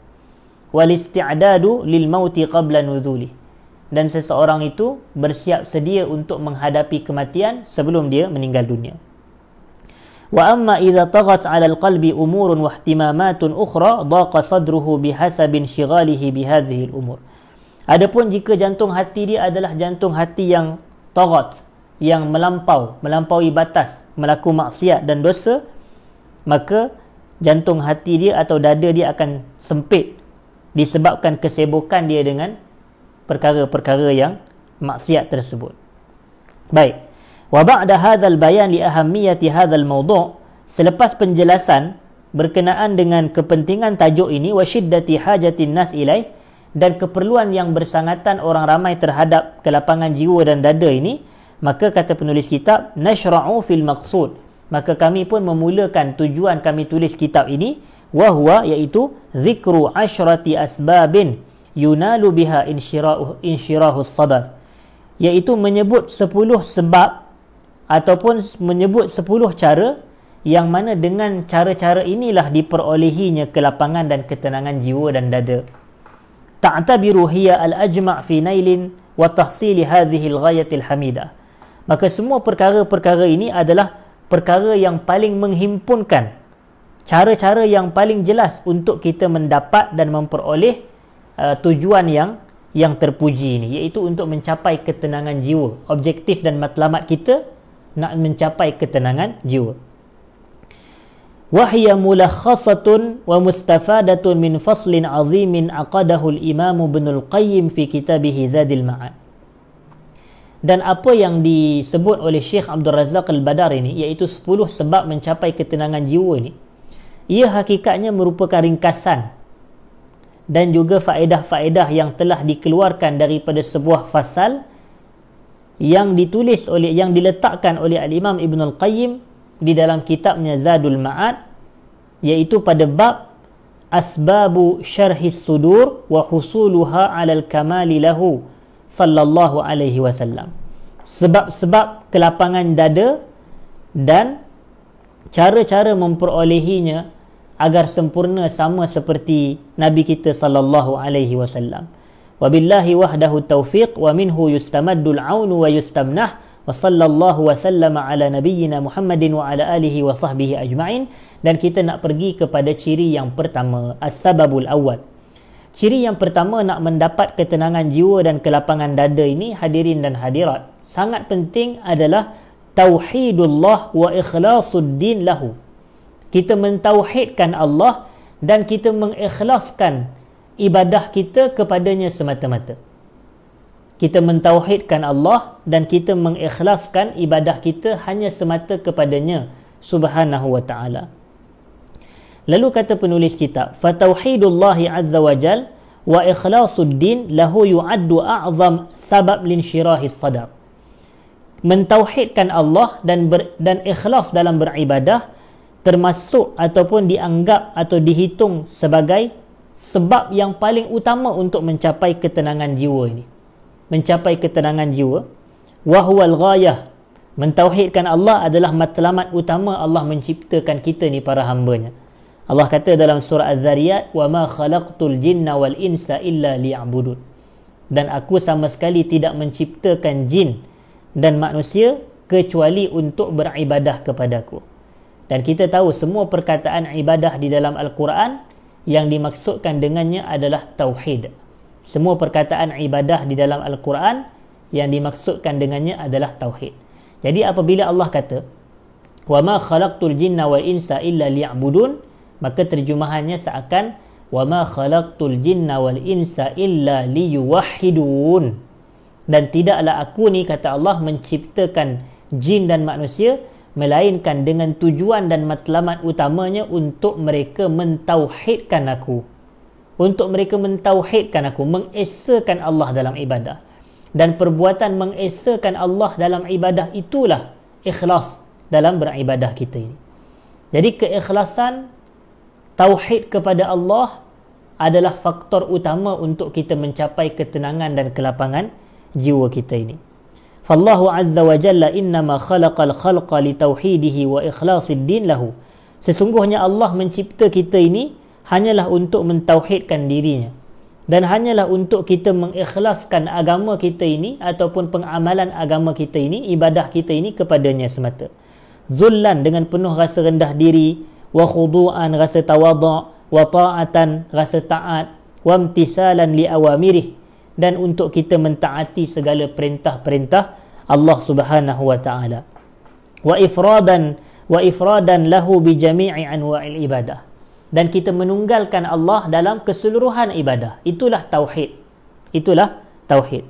Wal isti'dadu lil mauti qabla nuzulih, dan seseorang itu bersiap sedia untuk menghadapi kematian sebelum dia meninggal dunia. Wa amma idza taghat 'ala al-qalbi umurun wa ihtimamatun ukhra daqa sadruhu bihasabin shighalihi bihadhihi al-umur. Adapun jika jantung hati dia adalah jantung hati yang taghat, yang melampaui batas, melakukan maksiat dan dosa, maka jantung hati dia atau dada dia akan sempit disebabkan kesibukan dia dengan perkara-perkara yang maksiat tersebut. Baik. Wa ba'da hadzal bayan li ahammiyati hadzal mawdu', selepas penjelasan berkenaan dengan kepentingan tajuk ini, wa syiddati hajatin nas ilaih, dan keperluan yang bersangatan orang ramai terhadap kelapangan jiwa dan dada ini, maka kata penulis kitab, nashra'u fil maqsud, maka kami pun memulakan tujuan kami tulis kitab ini, wa huwa, iaitu zikru asyrati asbabin yunalu biha insyirahus sadar, iaitu menyebut 10 sebab ataupun menyebut 10 cara yang mana dengan cara-cara inilah diperolehinya kelapangan dan ketenangan jiwa dan dada. Ta'tabiru hiya al-ajma' fi nailin wa tahsili hadhihi al-ghayatil hamidah, maka semua perkara-perkara ini adalah perkara yang paling menghimpunkan, cara-cara yang paling jelas untuk kita mendapat dan memperoleh tujuan yang terpuji ini, iaitu untuk mencapai ketenangan jiwa. Objektif dan matlamat kita nak mencapai ketenangan jiwa. وهي ملخصة ومستفادة من فصل عظيم عقده الإمام ابن القيم في كتابه زاد المعاد. Dan apa yang disebut oleh Syekh Abdul Razak Al-Badar ini, iaitu 10 sebab mencapai ketenangan jiwa ini, ia hakikatnya merupakan ringkasan dan juga faedah-faedah yang telah dikeluarkan daripada sebuah fasal yang diletakkan oleh Al-Imam Ibn Al-Qayyim di dalam kitabnya Zadul Ma'ad, iaitu pada bab asbabu syarhis sudur wa husuluha alal kamali lahu sallallahu alaihi wasallam. Sebab-sebab kelapangan dada dan cara-cara memperolehinya agar sempurna sama seperti Nabi kita sallallahu alaihi wasallam. Wabillahi wahdahu taufiq wa minhu yustamaddul aunu wa yustamnah wa sallallahu wa sallama ala nabiyyina Muhammadin wa ala alihi wa sahbihi ajma'in. Dan kita nak pergi kepada ciri yang pertama, as-sababul awal. Ciri yang pertama nak mendapat ketenangan jiwa dan kelapangan dada ini, hadirin dan hadirat, sangat penting adalah tauhidullah wa ikhlasuddin lahu. Kita mentauhidkan Allah dan kita mengikhlaskan ibadah kita kepadanya semata-mata. Kita mentauhidkan Allah dan kita mengikhlaskan ibadah kita hanya semata kepadanya subhanahu wa ta'ala. Lalu kata penulis kitab, fatauhidullahi azza wa jal wa ikhlasuddin lahu yu'addu a'zam sabab linsyirahis sadar. Mentauhidkan Allah dan ikhlas dalam beribadah termasuk ataupun dianggap atau dihitung sebagai sebab yang paling utama untuk mencapai ketenangan jiwa ini. Mencapai ketenangan jiwa, wa huwal ghayah. Mentauhidkan Allah adalah matlamat utama Allah menciptakan kita ni, para hamba-Nya. Allah kata dalam surah Az-Zariyat, wa ma khalaqtul jinna wal insa illa liya'budun. Dan aku sama sekali tidak menciptakan jin dan manusia kecuali untuk beribadah kepadaku. Dan kita tahu semua perkataan ibadah di dalam Al-Quran yang dimaksudkan dengannya adalah tauhid. Semua perkataan ibadah di dalam Al-Quran yang dimaksudkan dengannya adalah tauhid. Jadi apabila Allah kata wa ma khalaqtul jinna wal insa illa liya'budun, maka terjemahannya seakan wa ma khalaqtul jinna wal insa illa liyuwahhidun. Dan tidaklah aku ni, kata Allah, menciptakan jin dan manusia melainkan dengan tujuan dan matlamat utamanya untuk mereka mentauhidkan aku. Untuk mereka mentauhidkan aku, mengesakan Allah dalam ibadah. Dan perbuatan mengesakan Allah dalam ibadah itulah ikhlas dalam beribadah kita ini. Jadi keikhlasan tauhid kepada Allah adalah faktor utama untuk kita mencapai ketenangan dan kelapangan jiwa kita ini. Fallahu azza wa jalla innama khalaqal khalqa li tauhidihi wa ikhlasiddin lahu. Sesungguhnya Allah mencipta kita ini hanyalah untuk mentauhidkan dirinya dan hanyalah untuk kita mengikhlaskan agama kita ini ataupun pengamalan agama kita ini, ibadah kita ini kepadanya semata. Zullan, dengan penuh rasa rendah diri, wa khudu'an, rasa tawadhu', wa ta'atan, rasa taat, wa imtisalan li awamirih, dan untuk kita mentaati segala perintah-perintah Allah Subhanahu wa taala. Wa ifradan lahu bi jami'i anwa'il ibadah. Dan kita menunggalkan Allah dalam keseluruhan ibadah. Itulah tauhid. Itulah tauhid.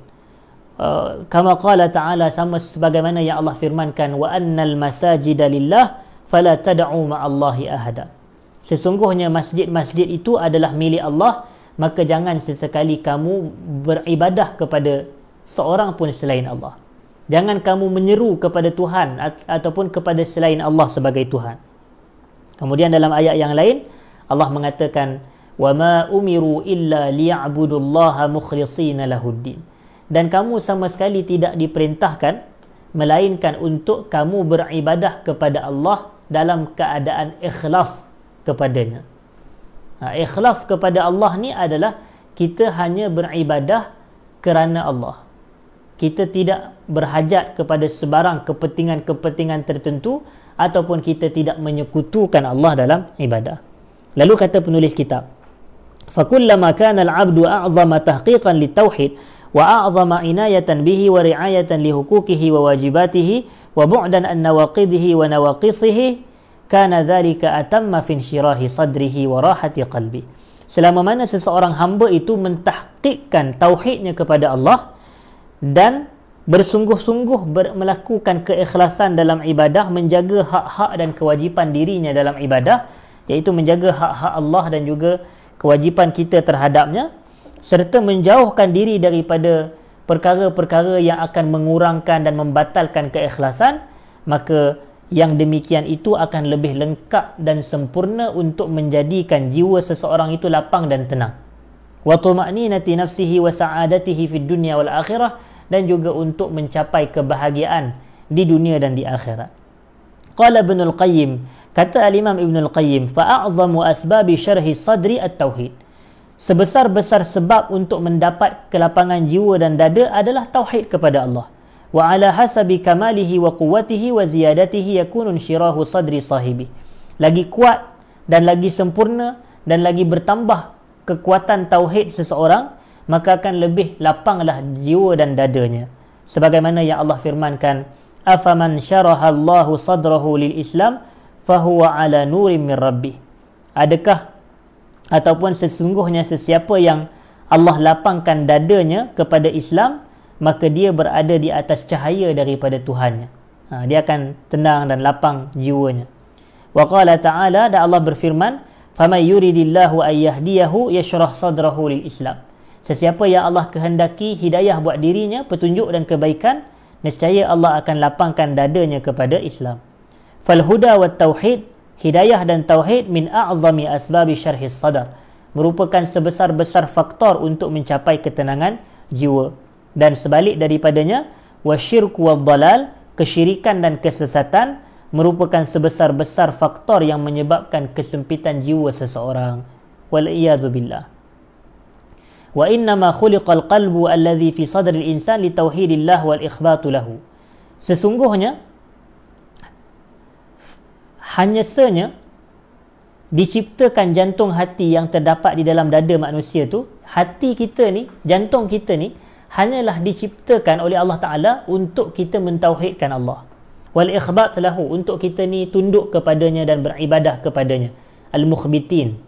Kama qala ta'ala, sama sebagaimana yang Allah firmankan, wa annal masajida lillah fala tad'u ma'allahi ahada. Sesungguhnya masjid-masjid itu adalah milik Allah, maka jangan sesekali kamu beribadah kepada seorang pun selain Allah. Jangan kamu menyeru kepada Tuhan ataupun kepada selain Allah sebagai Tuhan. Kemudian dalam ayat yang lain Allah mengatakan, wa ma umiru illa liya'budullaha mukhlishina lahuddin. Dan kamu sama sekali tidak diperintahkan melainkan untuk kamu beribadah kepada Allah dalam keadaan ikhlas kepadanya. Ikhlas kepada Allah ni adalah kita hanya beribadah kerana Allah. Kita tidak berhajat kepada sebarang kepentingan-kepentingan tertentu ataupun kita tidak menyekutukan Allah dalam ibadah. Lalu kata penulis kitab, فَكُلَّمَا كَانَ الْعَبْدُ أَعْظَمَ تَحْقِيقًا لِلتَّوْحِيدِ وَأَعْظَمَ عِنَايَةً بِهِ وَرِعَايَةً لِحُقُوقِهِ وَوَاجِبَاتِهِ وَبُعْدًا عَنْ نَوَاقِضِهِ وَنَوَاقِصِهِ kana dhalika atamma fi insyirahi sadrihi wa rahati qalbi. Selama mana seseorang hamba itu mentahqiqkan tauhidnya kepada Allah dan bersungguh-sungguh melakukan keikhlasan dalam ibadah, menjaga hak-hak dan kewajipan dirinya dalam ibadah, iaitu menjaga hak-hak Allah dan juga kewajipan kita terhadapnya, serta menjauhkan diri daripada perkara-perkara yang akan mengurangkan dan membatalkan keikhlasan, maka yang demikian itu akan lebih lengkap dan sempurna untuk menjadikan jiwa seseorang itu lapang dan tenang. Wa tuma'ninati nafsihi wa sa'adatihi fid dunya wal akhirah, dan juga untuk mencapai kebahagiaan di dunia dan di akhirat. Qala Ibnul Qayyim, kata al-Imam Ibnul Qayyim, fa'a'zamu asbabi syarhi sadri at-tauhid. Sebesar-besar sebab untuk mendapat kelapangan jiwa dan dada adalah tauhid kepada Allah. Wa ala hasabi kamalihi wa quwwatihi wa ziyadatihi yakunu insyirahu sadri sahibi. Lagi kuat dan lagi sempurna dan lagi bertambah kekuatan tauhid seseorang, maka akan lebih lapanglah jiwa dan dadanya. Sebagaimana yang Allah firmankan, afaman syaraha Allahu sadrahu lil Islam fahuwa ala nurim min rabbih. Adakah ataupun sesungguhnya sesiapa yang Allah lapangkan dadanya kepada Islam, maka dia berada di atas cahaya daripada Tuhannya. Dia akan tenang dan lapang jiwanya. Wa qala ta'ala, dan Allah berfirman, faman yuridillahu an yahdiyahu yashrah sadrahu lil Islam. Sesiapa yang Allah kehendaki hidayah buat dirinya, petunjuk dan kebaikan, nescaya Allah akan lapangkan dadanya kepada Islam. Fal huda wat tauhid, hidayah dan tauhid min a'zami asbabi syarhis sadar, merupakan sebesar-besar faktor untuk mencapai ketenangan jiwa. Dan sebalik daripadanya, wasyirku wad dalal, kesyirikan dan kesesatan merupakan sebesar-besar faktor yang menyebabkan kesempitan jiwa seseorang. Wal iyadzu billah. Wa innama khuliqal qalbu alladhi fi sadril insan li tauhidillah wal ikhbatu lahu. Sesungguhnya hanya saja diciptakan jantung hati yang terdapat di dalam dada manusia tu. Hati kita ni, jantung kita ni hanyalah diciptakan oleh Allah Ta'ala untuk kita mentauhidkan Allah. Wal ikhbat lahu, untuk kita ni tunduk kepadanya dan beribadah kepadanya. Al-mukhbitin.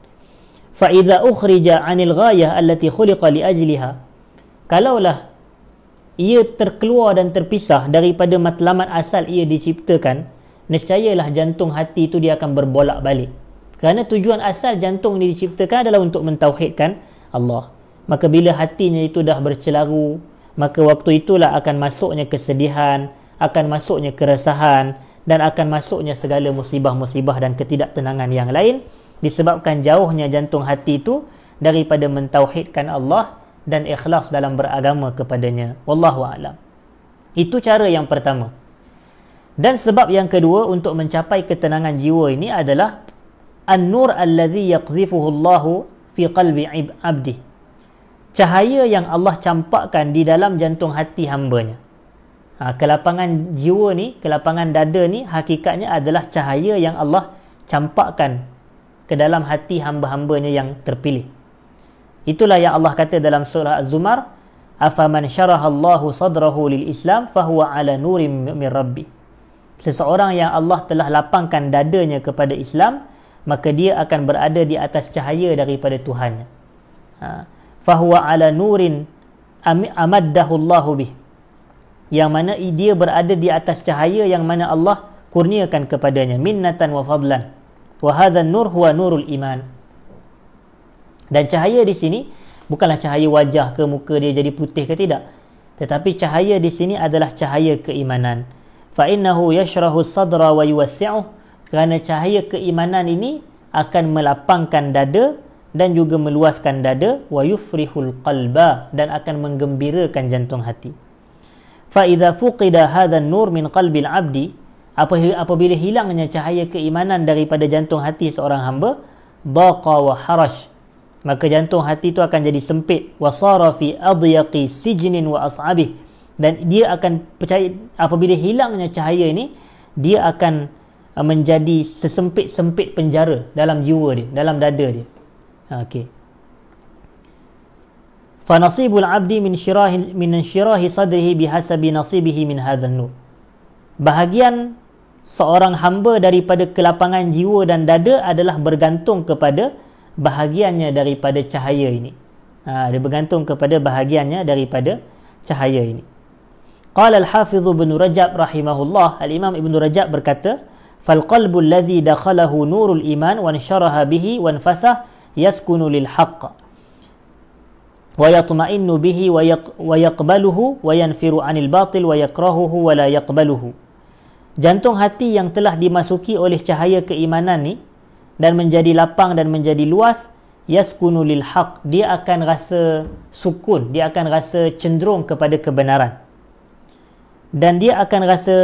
Fa idza ukhrija 'anil ghayah allati khuliqa li ajliha. Kalaulah ia terkeluar dan terpisah daripada matlamat asal ia diciptakan, nescayalah jantung hati itu dia akan berbolak-balik. Kerana tujuan asal jantung ini diciptakan adalah untuk mentauhidkan Allah. Maka bila hatinya itu dah bercelaru, maka waktu itulah akan masuknya kesedihan, akan masuknya keresahan, dan akan masuknya segala musibah-musibah dan ketidaktenangan yang lain, disebabkan jauhnya jantung hati itu daripada mentauhidkan Allah dan ikhlas dalam beragama kepadanya. Wallahu a'lam. Itu cara yang pertama. Dan sebab yang kedua untuk mencapai ketenangan jiwa ini adalah an-nur allazi yaqdhifuhu Allahu fi qalbi 'abdihi. Cahaya yang Allah campakkan di dalam jantung hati hambanya. Kelapangan jiwa ni, kelapangan dada ni hakikatnya adalah cahaya yang Allah campakkan ke dalam hati hamba-hambanya yang terpilih. Itulah yang Allah kata dalam surah Az-Zumar, afaman syaraha Allahu sadrahu lil Islam fahuwa ala nurim min rabbi. Seseorang yang Allah telah lapangkan dadanya kepada Islam, maka dia akan berada di atas cahaya daripada Tuhannya. Fahuwa ala nurin amaddahu Allahu bih, yang mana dia berada di atas cahaya yang mana Allah kurniakan kepadanya, minnatan wa fadlan. Wa hadzal nur huwa nurul iman. Dan cahaya di sini bukanlah cahaya wajah ke muka dia jadi putih ke tidak, tetapi cahaya di sini adalah cahaya keimanan. Fa innahu yashrahu sadra wa yuwassi'uh, kerana cahaya keimanan ini akan melapangkan dada dan juga meluaskan dada, wa yufrihul qalba, dan akan menggembirakan jantung hati. Fa idza fuqida hadzal nur min qalbil 'abdi, apabila hilangnya cahaya keimanan daripada jantung hati seorang hamba, daqa wa harash, maka jantung hati itu akan jadi sempit, wa sara fi adyaqi sijnin wa as'abih, dan dia akan percaya apabila hilangnya cahaya ini, dia akan menjadi sesempit-sempit penjara dalam jiwa dia, dalam dada dia. Okey. Fa nasibul 'abdi min insyirahi sadrihi bihasabi nasibihi min hadzal nur. Bahagian seorang hamba daripada kelapangan jiwa dan dada adalah bergantung kepada bahagiannya daripada cahaya ini. Dia bergantung kepada bahagiannya daripada cahaya ini. Qala al-Hafiz Ibn Rajab rahimahullah, al-Imam Ibn Rajab berkata, fal qalbu alladhi dakhalahu nurul iman wa ansharaha bihi wa anfasah yaskunu lil haqq wa yatma'innu bihi wa yaqbaluhu wa yanfiru 'anil batil wa yakrahuhu wa la yaqbaluhu. Jantung hati yang telah dimasuki oleh cahaya keimanan ni dan menjadi lapang dan menjadi luas, yaskunu lil haqq, dia akan rasa sukun, dia akan rasa cenderung kepada kebenaran, dan dia akan rasa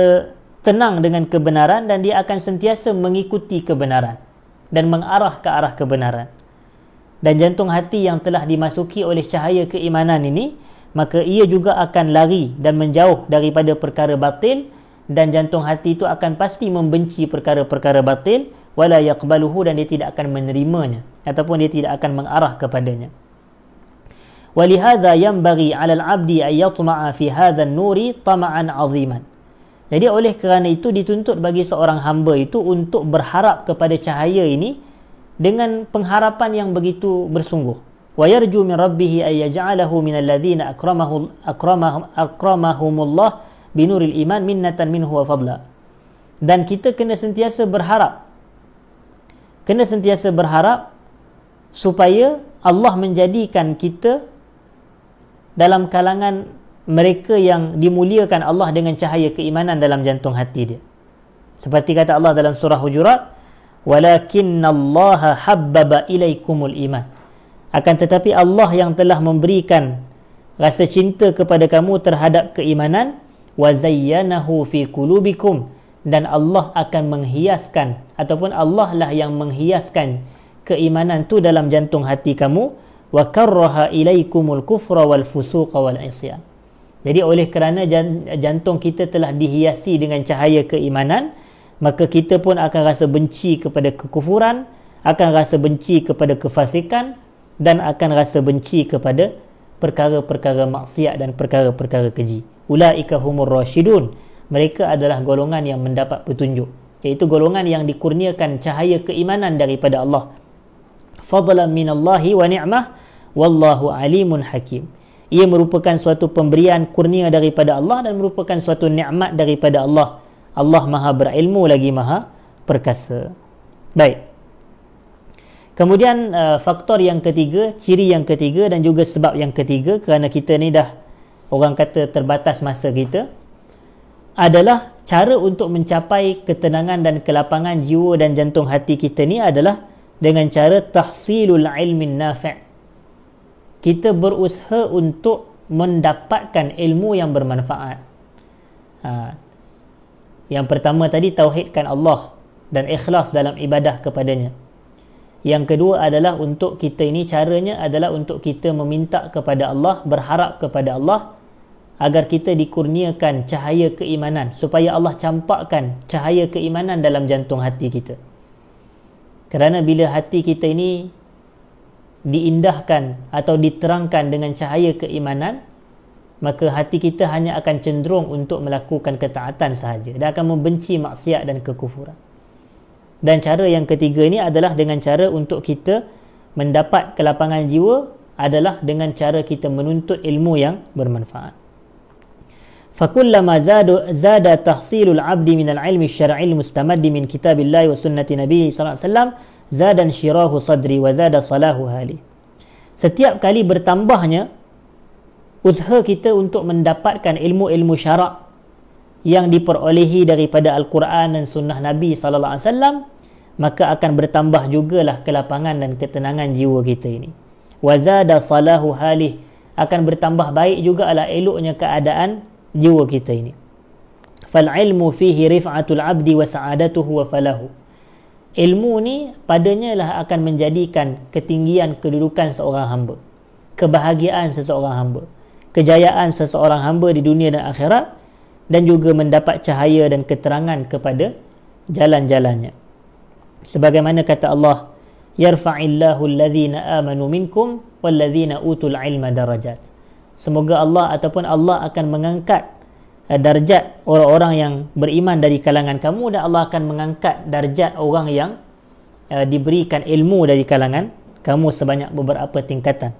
tenang dengan kebenaran, dan dia akan sentiasa mengikuti kebenaran dan mengarah ke arah kebenaran. Dan jantung hati yang telah dimasuki oleh cahaya keimanan ini, maka ia juga akan lari dan menjauh daripada perkara batil, dan jantung hati itu akan pasti membenci perkara-perkara batil, wala yaqbaluhu, dan dia tidak akan menerimanya ataupun dia tidak akan mengarah kepadanya. Walihadza yanbaghi 'ala al-'abdi an yatma'a fi hadha an-nuri tama'an 'aziman. Jadi oleh kerana itu dituntut bagi seorang hamba itu untuk berharap kepada cahaya ini dengan pengharapan yang begitu bersungguh. Wa yarju min rabbih ay yaj'alahu min alladhina akramahumullah binuril iman minnatan minhu wa fadla. Dan kita kena sentiasa berharap supaya Allah menjadikan kita dalam kalangan mereka yang dimuliakan Allah dengan cahaya keimanan dalam jantung hati dia. Seperti kata Allah dalam surah Hujurat, walakinnallaha habbaba ilaikumul iman. Akan tetapi Allah yang telah memberikan rasa cinta kepada kamu terhadap keimanan, wa zayyanahu fi qulubikum, dan Allah akan menghiaskan ataupun Allah lah yang menghiaskan keimanan tu dalam jantung hati kamu, wa karraha ilaikumul kufra wal fusuqa wal isyan. Jadi oleh kerana jantung kita telah dihiasi dengan cahaya keimanan, maka kita pun akan rasa benci kepada kekufuran, akan rasa benci kepada kefasikan, dan akan rasa benci kepada perkara-perkara maksiat dan perkara-perkara keji. Ulaika humur rasyidun, mereka adalah golongan yang mendapat petunjuk, iaitu golongan yang dikurniakan cahaya keimanan daripada Allah. Fadlan minallahi wa ni'mah wallahu alimun hakim. Ia merupakan suatu pemberian kurnia daripada Allah dan merupakan suatu nikmat daripada Allah. Allah maha berilmu lagi maha perkasa. Baik. Kemudian faktor yang ketiga, ciri yang ketiga dan juga sebab yang ketiga, kerana kita ni dah orang kata terbatas masa kita, adalah cara untuk mencapai ketenangan dan kelapangan jiwa dan jantung hati kita ni adalah dengan cara tahsilul ilmin nafi'. Kita berusaha untuk mendapatkan ilmu yang bermanfaat. Yang pertama tadi, tauhidkan Allah dan ikhlas dalam ibadah kepadanya. Yang kedua adalah untuk kita ini, caranya adalah untuk kita meminta kepada Allah, berharap kepada Allah agar kita dikurniakan cahaya keimanan, supaya Allah campakkan cahaya keimanan dalam jantung hati kita. Kerana bila hati kita ini diindahkan atau diterangkan dengan cahaya keimanan, maka hati kita hanya akan cenderung untuk melakukan ketaatan sahaja dan akan membenci maksiat dan kekufuran. Dan cara yang ketiga ini adalah dengan cara untuk kita mendapat kelapangan jiwa adalah dengan cara kita menuntut ilmu yang bermanfaat. فَكُلَّمَا زَادَ تَحْصِيلُ الْعَبْدِ مِنَ الْعِلْمِ الشَّرْعِي الْمُسْتَمَدِّ مِنْ كِتَابِ اللَّهِ وَسُنَّةِ نَبِيهِ صلى الله عليه وسلم زَادَ انشِرَاهُ صَدْرِي وَزَادَ صَلَاهُ هَالِهِ. Setiap kali bertambahnya usaha kita untuk mendapatkan ilmu-ilmu syarak yang diperolehi daripada Al-Quran dan Sunnah Nabi sallallahu alaihi wasallam, maka akan bertambah jugalah kelapangan dan ketenangan jiwa kita ini. Wazada salahu halih, akan bertambah baik jugalah eloknya keadaan jiwa kita ini. Fal ilmu fihi rif'atul abdi wa sa'adatuhu wa falahu. Ilmu ni padanya lah akan menjadikan ketinggian kedudukan seorang hamba, kebahagiaan seseorang hamba, kejayaan seseorang hamba di dunia dan akhirat, dan juga mendapat cahaya dan keterangan kepada jalan-jalannya. Sebagaimana kata Allah, yarfa'illahu alladhina amanu minkum walladhina utul ilma darajat. Semoga Allah ataupun Allah akan mengangkat darjat orang-orang yang beriman dari kalangan kamu, dan Allah akan mengangkat darjat orang yang diberikan ilmu dari kalangan kamu sebanyak beberapa tingkatan.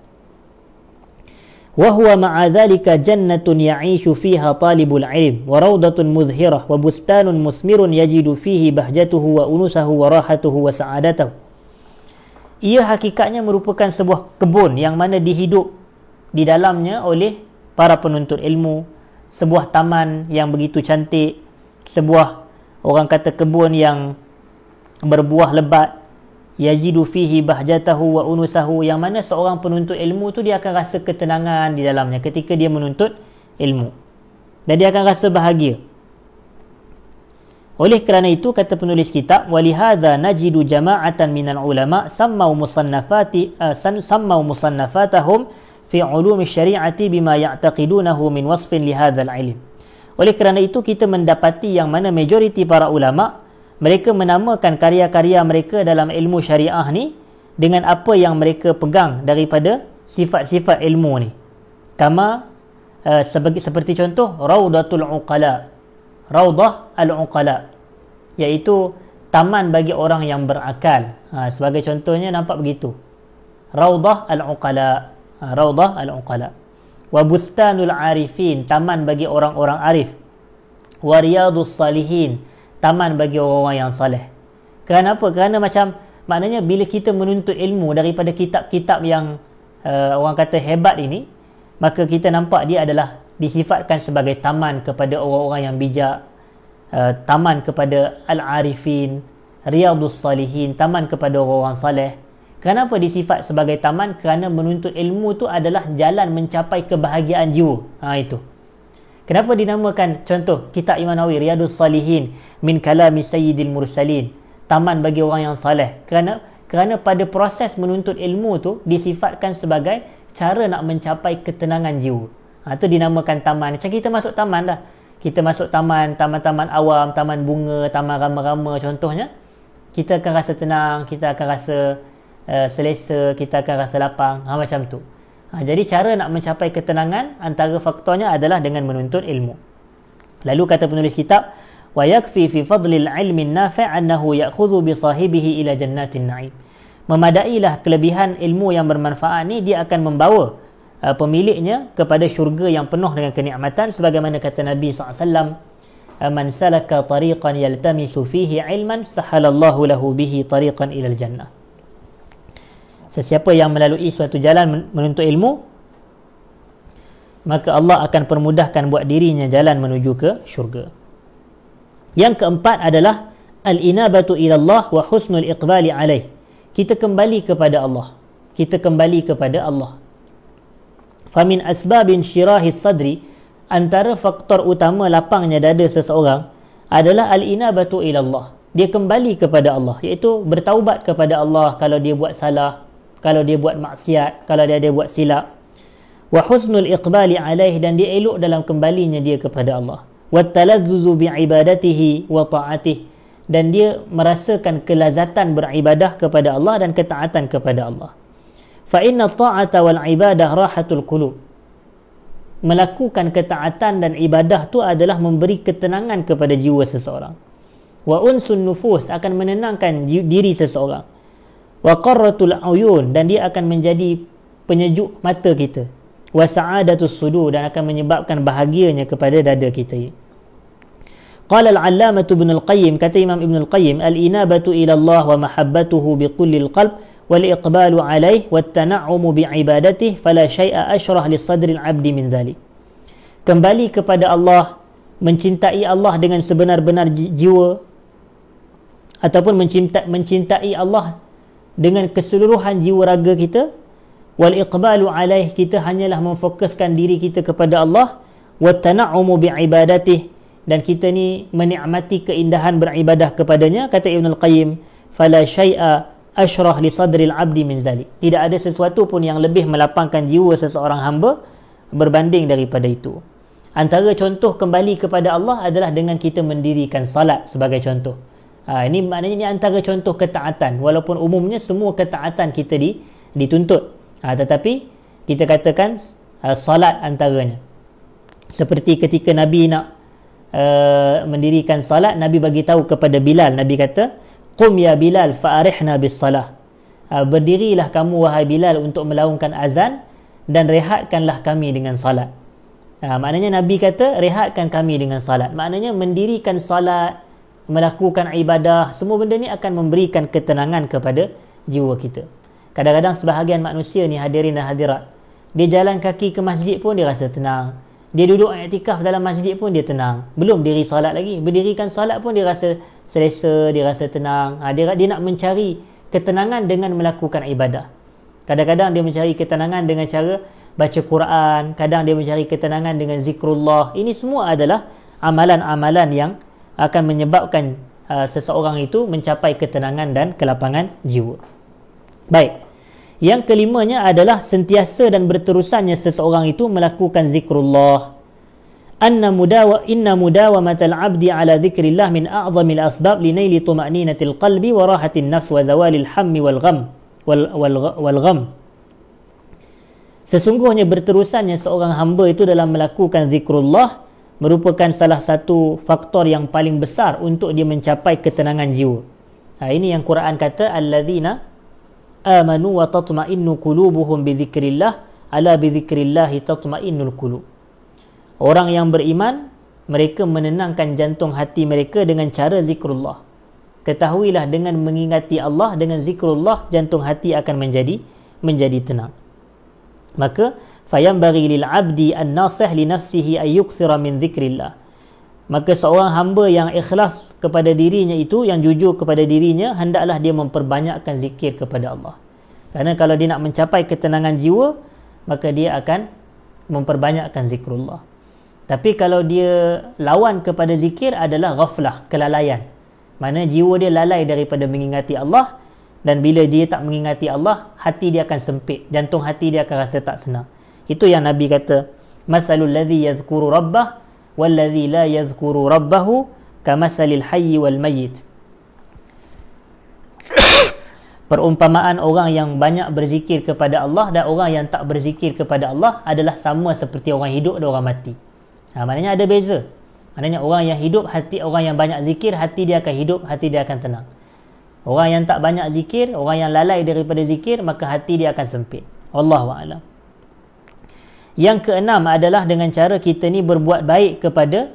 وهو مع ذلك جنة يعيش فيها طالب العلم وروضة مزهرة وبستان مثمر يجد فيه بهجته وأنسه وراحته وسعادته. Ia hakikatnya merupakan sebuah kebun yang mana dihidup di dalamnya oleh para penuntut ilmu, sebuah taman yang begitu cantik, sebuah orang kata kebun yang berbuah lebat, yajidu fihi bahjatahu wa unusahu, yang mana seorang penuntut ilmu tu dia akan rasa ketenangan di dalamnya ketika dia menuntut ilmu, dan dia akan rasa bahagia. Oleh kerana itu, kata penulis kitab, walihadza najidu jama'atan minal ulama sammau musannafatahum fi ulumi syari'ati bima ya'taqidunahu min wasfin lihadzal ilm. Oleh kerana itu, kita mendapati yang mana majoriti para ulama mereka menamakan karya-karya mereka dalam ilmu syariah ni dengan apa yang mereka pegang daripada sifat-sifat ilmu ni. Kama seperti contoh Raudatul Uqala, Raudah Al-Uqala, iaitu taman bagi orang yang berakal. Sebagai contohnya nampak begitu. Raudah Al-Uqala, Raudah Al-Uqala. Wa Bustanul Arifin, taman bagi orang-orang arif. Wa Riyadus Salihin, taman bagi orang-orang yang saleh. Kerana apa? Kerana macam maknanya bila kita menuntut ilmu daripada kitab-kitab yang orang kata hebat ini, maka kita nampak dia adalah disifatkan sebagai taman kepada orang-orang yang bijak, taman kepada al-arifin, Riyadus Salihin, taman kepada orang-orang saleh. Kenapa disifat sebagai taman? Kerana menuntut ilmu tu adalah jalan mencapai kebahagiaan jiwa. Itu. Kenapa dinamakan contoh kitab Imam Nawawi Riyadus Salihin min kalami sayyidil mursalin, taman bagi orang yang saleh? Kerana pada proses menuntut ilmu tu disifatkan sebagai cara nak mencapai ketenangan jiwa. Itu dinamakan taman. Macam kita masuk taman dah. Kita masuk taman-taman awam, taman bunga, taman rama-rama contohnya. Kita akan rasa tenang, kita akan rasa selesa, kita akan rasa lapang. Macam tu. Jadi cara nak mencapai ketenangan antara faktornya adalah dengan menuntut ilmu. Lalu kata penulis kitab, wa yakfi fi fadlil ilmi nafi' annahu ya'khudhu bi sahibihi ila jannatin na'im. Memadailah kelebihan ilmu yang bermanfaat ni, dia akan membawa pemiliknya kepada syurga yang penuh dengan kenikmatan, sebagaimana kata Nabi SAW, man salaka tariqan yaltamisu fihi ilman sahalallahu lahu bihi tariqan ilal jannah. Sesiapa yang melalui suatu jalan menuntut ilmu, maka Allah akan permudahkan buat dirinya jalan menuju ke syurga. Yang keempat adalah al-inabatu ila Allah wa husnul iqbali alaih. Kita kembali kepada Allah. Kita kembali kepada Allah. Famin asbabin syirahis sadri, antara faktor utama lapangnya dada seseorang adalah al-inabatu ila Allah. Dia kembali kepada Allah, iaitu bertaubat kepada Allah kalau dia buat salah, kalau dia buat maksiat, kalau dia ada buat silap. Wa husnul iqbali alaih, dan dia elok dalam kembalinya dia kepada Allah. Wa talazzuzu bi ibadatihi wa ta'atihi, dan dia merasakan kelazatan beribadah kepada Allah dan ketaatan kepada Allah. Fa inna ta'ata wal ibadah rahatul qulub. Melakukan ketaatan dan ibadah tu adalah memberi ketenangan kepada jiwa seseorang. Wa unsun nufus, akan menenangkan diri seseorang. Wa qarratul uyun, dan dia akan menjadi penyejuk mata kita. Wa sa'adatus sudur, dan akan menyebabkan bahagianya kepada dada kita. Qala al-allamah Ibn al-Qayyim, kata Imam Ibn al-Qayyim, al-inabatu ila Allah wa mahabbatuhu biqulli al-qalb wal iqbalu alayh wat tana'umu bi ibadatihi fala syai'a ashrah li sadri al-'abdi min dhalik. Kembali kepada Allah, mencintai Allah dengan sebenar-benar jiwa, ataupun mencintai Allah dengan keseluruhan jiwa raga kita. Wal iqbalu alaih, kita hanyalah memfokuskan diri kita kepada Allah. Wat tana'umu bi ibadatihi, dan kita ni menikmati keindahan beribadah kepadanya. Kata Ibn al-Qayyim, fala syai'a ashrah li sadril abdi min zalik. Tidak ada sesuatu pun yang lebih melapangkan jiwa seseorang hamba berbanding daripada itu. Antara contoh kembali kepada Allah adalah dengan kita mendirikan salat sebagai contoh. Ini maknanya ini antara contoh ketaatan. Walaupun umumnya semua ketaatan kita dituntut, tetapi kita katakan salat antaranya. Seperti ketika Nabi nak mendirikan salat, Nabi bagi tahu kepada Bilal. Nabi kata, "Qum ya Bilal fa'arihna bis salah." Berdirilah kamu wahai Bilal untuk melaungkan azan dan rehatkanlah kami dengan salat. Maknanya Nabi kata rehatkan kami dengan salat. Maknanya mendirikan salat, melakukan ibadah, semua benda ni akan memberikan ketenangan kepada jiwa kita. Kadang-kadang sebahagian manusia ni, hadirin dan hadirat, dia jalan kaki ke masjid pun dia rasa tenang. Dia duduk iktikaf dalam masjid pun dia tenang. Belum diri salat lagi. Berdirikan salat pun dia rasa selesa, dia rasa tenang. Dia nak mencari ketenangan dengan melakukan ibadah. Kadang-kadang dia mencari ketenangan dengan cara baca Quran. Kadang dia mencari ketenangan dengan zikrullah. Ini semua adalah amalan-amalan yang akan menyebabkan seseorang itu mencapai ketenangan dan kelapangan jiwa. Baik. Yang kelimanya adalah sentiasa dan berterusannya seseorang itu melakukan zikrullah. Inna mudawamatal abdi ala zikrillah min a'zamil asbab li naili tuma'ninatil qalbi wa rahatin nafs wa zawalil hammi wal gham. Sesungguhnya berterusannya seorang hamba itu dalam melakukan zikrullah merupakan salah satu faktor yang paling besar untuk dia mencapai ketenangan jiwa. Ini yang Quran kata, alladzina amanu wa tatma'innu qulubuhum bi dzikrillah ala bi dzikrillah tatma'innul qulub. Orang yang beriman, mereka menenangkan jantung hati mereka dengan cara zikrullah. Ketahuilah dengan mengingati Allah, dengan zikrullah jantung hati akan menjadi tenang. Maka fayambaghi lil 'abdi an-nasih li nafsihi ay yukthira min dzikrillah. Maka seorang hamba yang ikhlas kepada dirinya itu, yang jujur kepada dirinya, hendaklah dia memperbanyakkan zikir kepada Allah. Kerana kalau dia nak mencapai ketenangan jiwa, maka dia akan memperbanyakkan zikrullah. Tapi kalau dia lawan kepada zikir adalah ghaflah, kelalaian. Mana jiwa dia lalai daripada mengingati Allah, dan bila dia tak mengingati Allah, hati dia akan sempit, jantung hati dia akan rasa tak senang. Itu yang Nabi kata, masalul ladzi yazkuru rabbah walladzi la yazkuru rabbahu kamasalil hayyi wal mayyit. Perumpamaan orang yang banyak berzikir kepada Allah dan orang yang tak berzikir kepada Allah adalah sama seperti orang hidup dan orang mati. Maknanya ada beza. Maknanya orang yang hidup, orang yang banyak zikir, hati dia akan hidup, hati dia akan tenang. Orang yang tak banyak zikir, orang yang lalai daripada zikir, maka hati dia akan sempit. Wallahu a'lam. Yang keenam adalah dengan cara kita ni berbuat baik kepada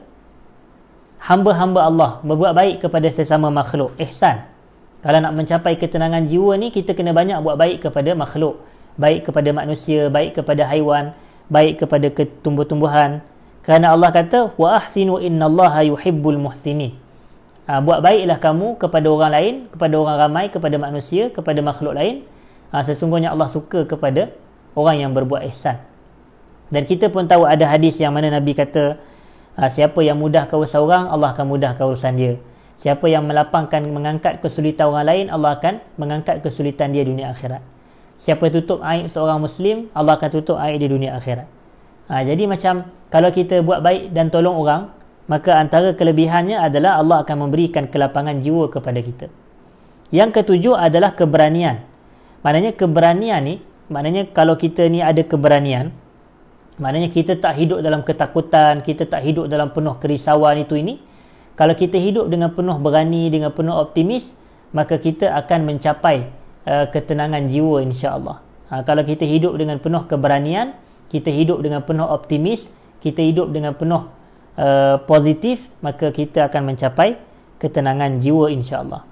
hamba-hamba Allah, berbuat baik kepada sesama makhluk, ihsan. Kalau nak mencapai ketenangan jiwa ni, kita kena banyak buat baik kepada makhluk, baik kepada manusia, baik kepada haiwan, baik kepada tumbuh-tumbuhan. Kerana Allah kata, wa ahsinu innallaha yuhibbul muhsinin. Buat baiklah kamu kepada orang lain, kepada orang ramai, kepada manusia, kepada makhluk lain. Sesungguhnya Allah suka kepada orang yang berbuat ihsan. Dan kita pun tahu ada hadis yang mana Nabi kata, siapa yang mudahkan urusan orang, Allah akan mudahkan urusan dia. Siapa yang melapangkan, mengangkat kesulitan orang lain, Allah akan mengangkat kesulitan dia dunia akhirat. Siapa tutup aib seorang Muslim, Allah akan tutup aib di dunia akhirat. Jadi macam kalau kita buat baik dan tolong orang, maka antara kelebihannya adalah Allah akan memberikan kelapangan jiwa kepada kita. Yang ketujuh adalah keberanian. Maknanya keberanian ni, maknanya kalau kita ni ada keberanian, maknanya kita tak hidup dalam ketakutan, kita tak hidup dalam penuh kerisauan itu ini. Kalau kita hidup dengan penuh berani, dengan penuh optimis, maka kita akan mencapai ketenangan jiwa, insya-Allah. Kalau kita hidup dengan penuh keberanian, kita hidup dengan penuh optimis, kita hidup dengan penuh positif, maka kita akan mencapai ketenangan jiwa, insya-Allah.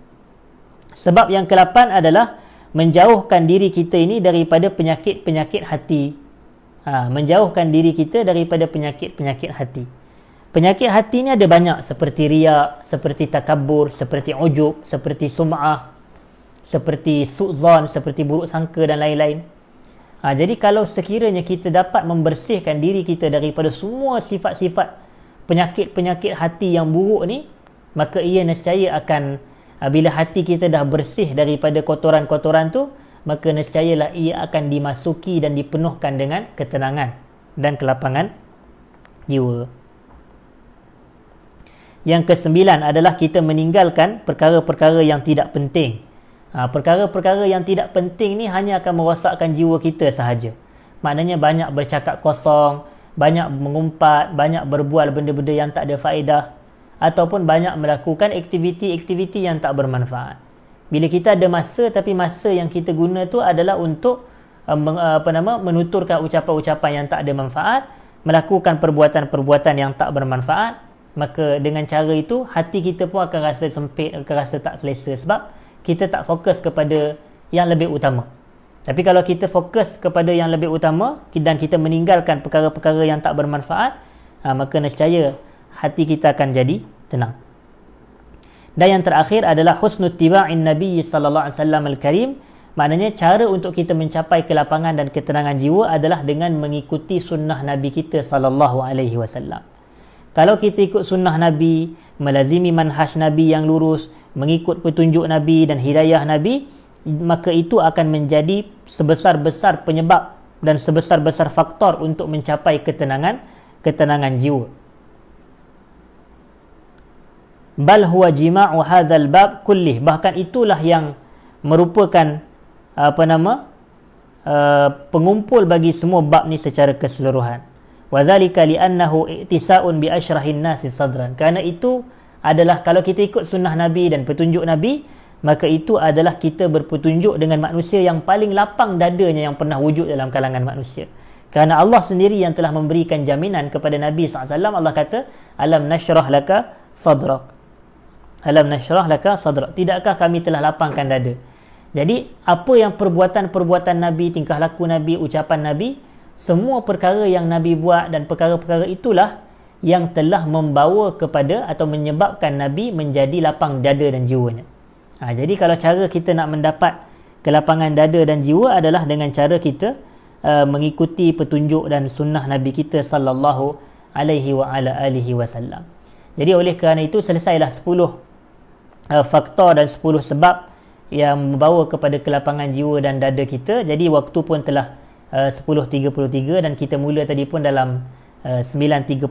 Sebab yang ke-8 adalah menjauhkan diri kita ini daripada penyakit-penyakit hati. Menjauhkan diri kita daripada penyakit-penyakit hati. Penyakit hati ni ada banyak, seperti riak, seperti takabur, seperti ujub, seperti sum'ah, seperti su'zan, seperti buruk sangka dan lain-lain. Jadi kalau sekiranya kita dapat membersihkan diri kita daripada semua sifat-sifat penyakit-penyakit hati yang buruk ni, maka ia nescaya akan, bila hati kita dah bersih daripada kotoran-kotoran tu, maka nescayalah ia akan dimasuki dan dipenuhkan dengan ketenangan dan kelapangan jiwa. Yang ke-9 adalah kita meninggalkan perkara-perkara yang tidak penting. Perkara-perkara yang tidak penting ni hanya akan merosakkan jiwa kita sahaja. Maknanya banyak bercakap kosong, banyak mengumpat, banyak berbual benda-benda yang tak ada faedah, ataupun banyak melakukan aktiviti-aktiviti yang tak bermanfaat. Bila kita ada masa, tapi masa yang kita guna tu adalah untuk menuturkan ucapan-ucapan yang tak ada manfaat, melakukan perbuatan-perbuatan yang tak bermanfaat, maka dengan cara itu hati kita pun akan rasa sempit, akan rasa tak selesa, sebab kita tak fokus kepada yang lebih utama. Tapi kalau kita fokus kepada yang lebih utama dan kita meninggalkan perkara-perkara yang tak bermanfaat, maka nescaya hati kita akan jadi tenang. Dan yang terakhir adalah husnul tiba'in Nabi sallallahu alaihi wasallam al-karim. Maknanya cara untuk kita mencapai kelapangan dan ketenangan jiwa adalah dengan mengikuti sunnah Nabi kita sallallahu alaihi wasallam. Kalau kita ikut sunnah Nabi, melazimi manhaj Nabi yang lurus, mengikut petunjuk Nabi dan hidayah Nabi, maka itu akan menjadi sebesar-besar penyebab dan sebesar-besar faktor untuk mencapai ketenangan jiwa. Bal huwa jima'u hadzal bab kullih, bahkan itulah yang merupakan pengumpul bagi semua bab ni secara keseluruhan. Wa dzalika li'annahu i'tisa'un bi asyrahin nasi sadran. Kerana itu adalah, kalau kita ikut sunnah Nabi dan petunjuk Nabi, maka itu adalah kita berpetunjuk dengan manusia yang paling lapang dadanya yang pernah wujud dalam kalangan manusia. Kerana Allah sendiri yang telah memberikan jaminan kepada Nabi SAW. Allah kata, alam nashrah laka sadrak. Alam nashrah laka sadrak. Tidakkah kami telah lapangkan dada? Jadi, apa yang perbuatan-perbuatan Nabi, tingkah laku Nabi, ucapan Nabi, semua perkara yang Nabi buat dan perkara-perkara itulah yang telah membawa kepada atau menyebabkan Nabi menjadi lapang dada dan jiwanya. Jadi kalau cara kita nak mendapat kelapangan dada dan jiwa adalah dengan cara kita mengikuti petunjuk dan sunnah Nabi kita sallallahu alaihi wa ala alihi wasallam. Jadi oleh kerana itu selesailah 10 faktor dan 10 sebab yang membawa kepada kelapangan jiwa dan dada kita. Jadi waktu pun telah 10.33 dan kita mula tadi pun dalam 9.33,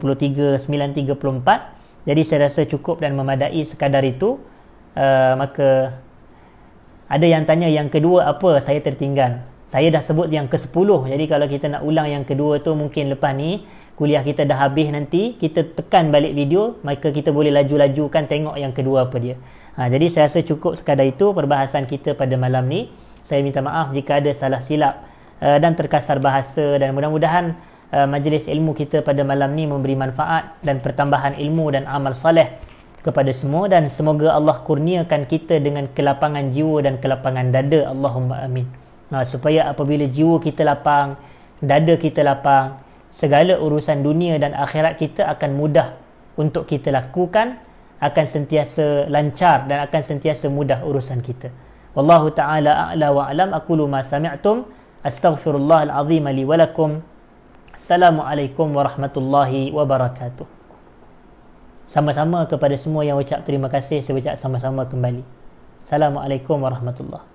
9.34. Jadi saya rasa cukup dan memadai sekadar itu. Maka ada yang tanya yang kedua apa, saya tertinggal. Saya dah sebut yang ke-10. Jadi kalau kita nak ulang yang kedua tu, mungkin lepas ni kuliah kita dah habis, nanti kita tekan balik video, maka kita boleh laju-lajukan tengok yang kedua apa dia. Jadi saya rasa cukup sekadar itu perbahasan kita pada malam ni. Saya minta maaf jika ada salah silap dan terkasar bahasa, dan mudah-mudahan majlis ilmu kita pada malam ni memberi manfaat dan pertambahan ilmu dan amal soleh kepada semua, dan semoga Allah kurniakan kita dengan kelapangan jiwa dan kelapangan dada. Allahumma amin. Supaya apabila jiwa kita lapang, dada kita lapang, segala urusan dunia dan akhirat kita akan mudah untuk kita lakukan, akan sentiasa lancar dan akan sentiasa mudah urusan kita. Wallahu ta'ala a'la wa a'lam. Aqulu ma sami'tum, astaghfirullahal azim li wa lakum. Assalamualaikum warahmatullahi wabarakatuh. Sama-sama kepada semua yang ucap terima kasih, saya ucap sama-sama kembali. Assalamualaikum warahmatullahi.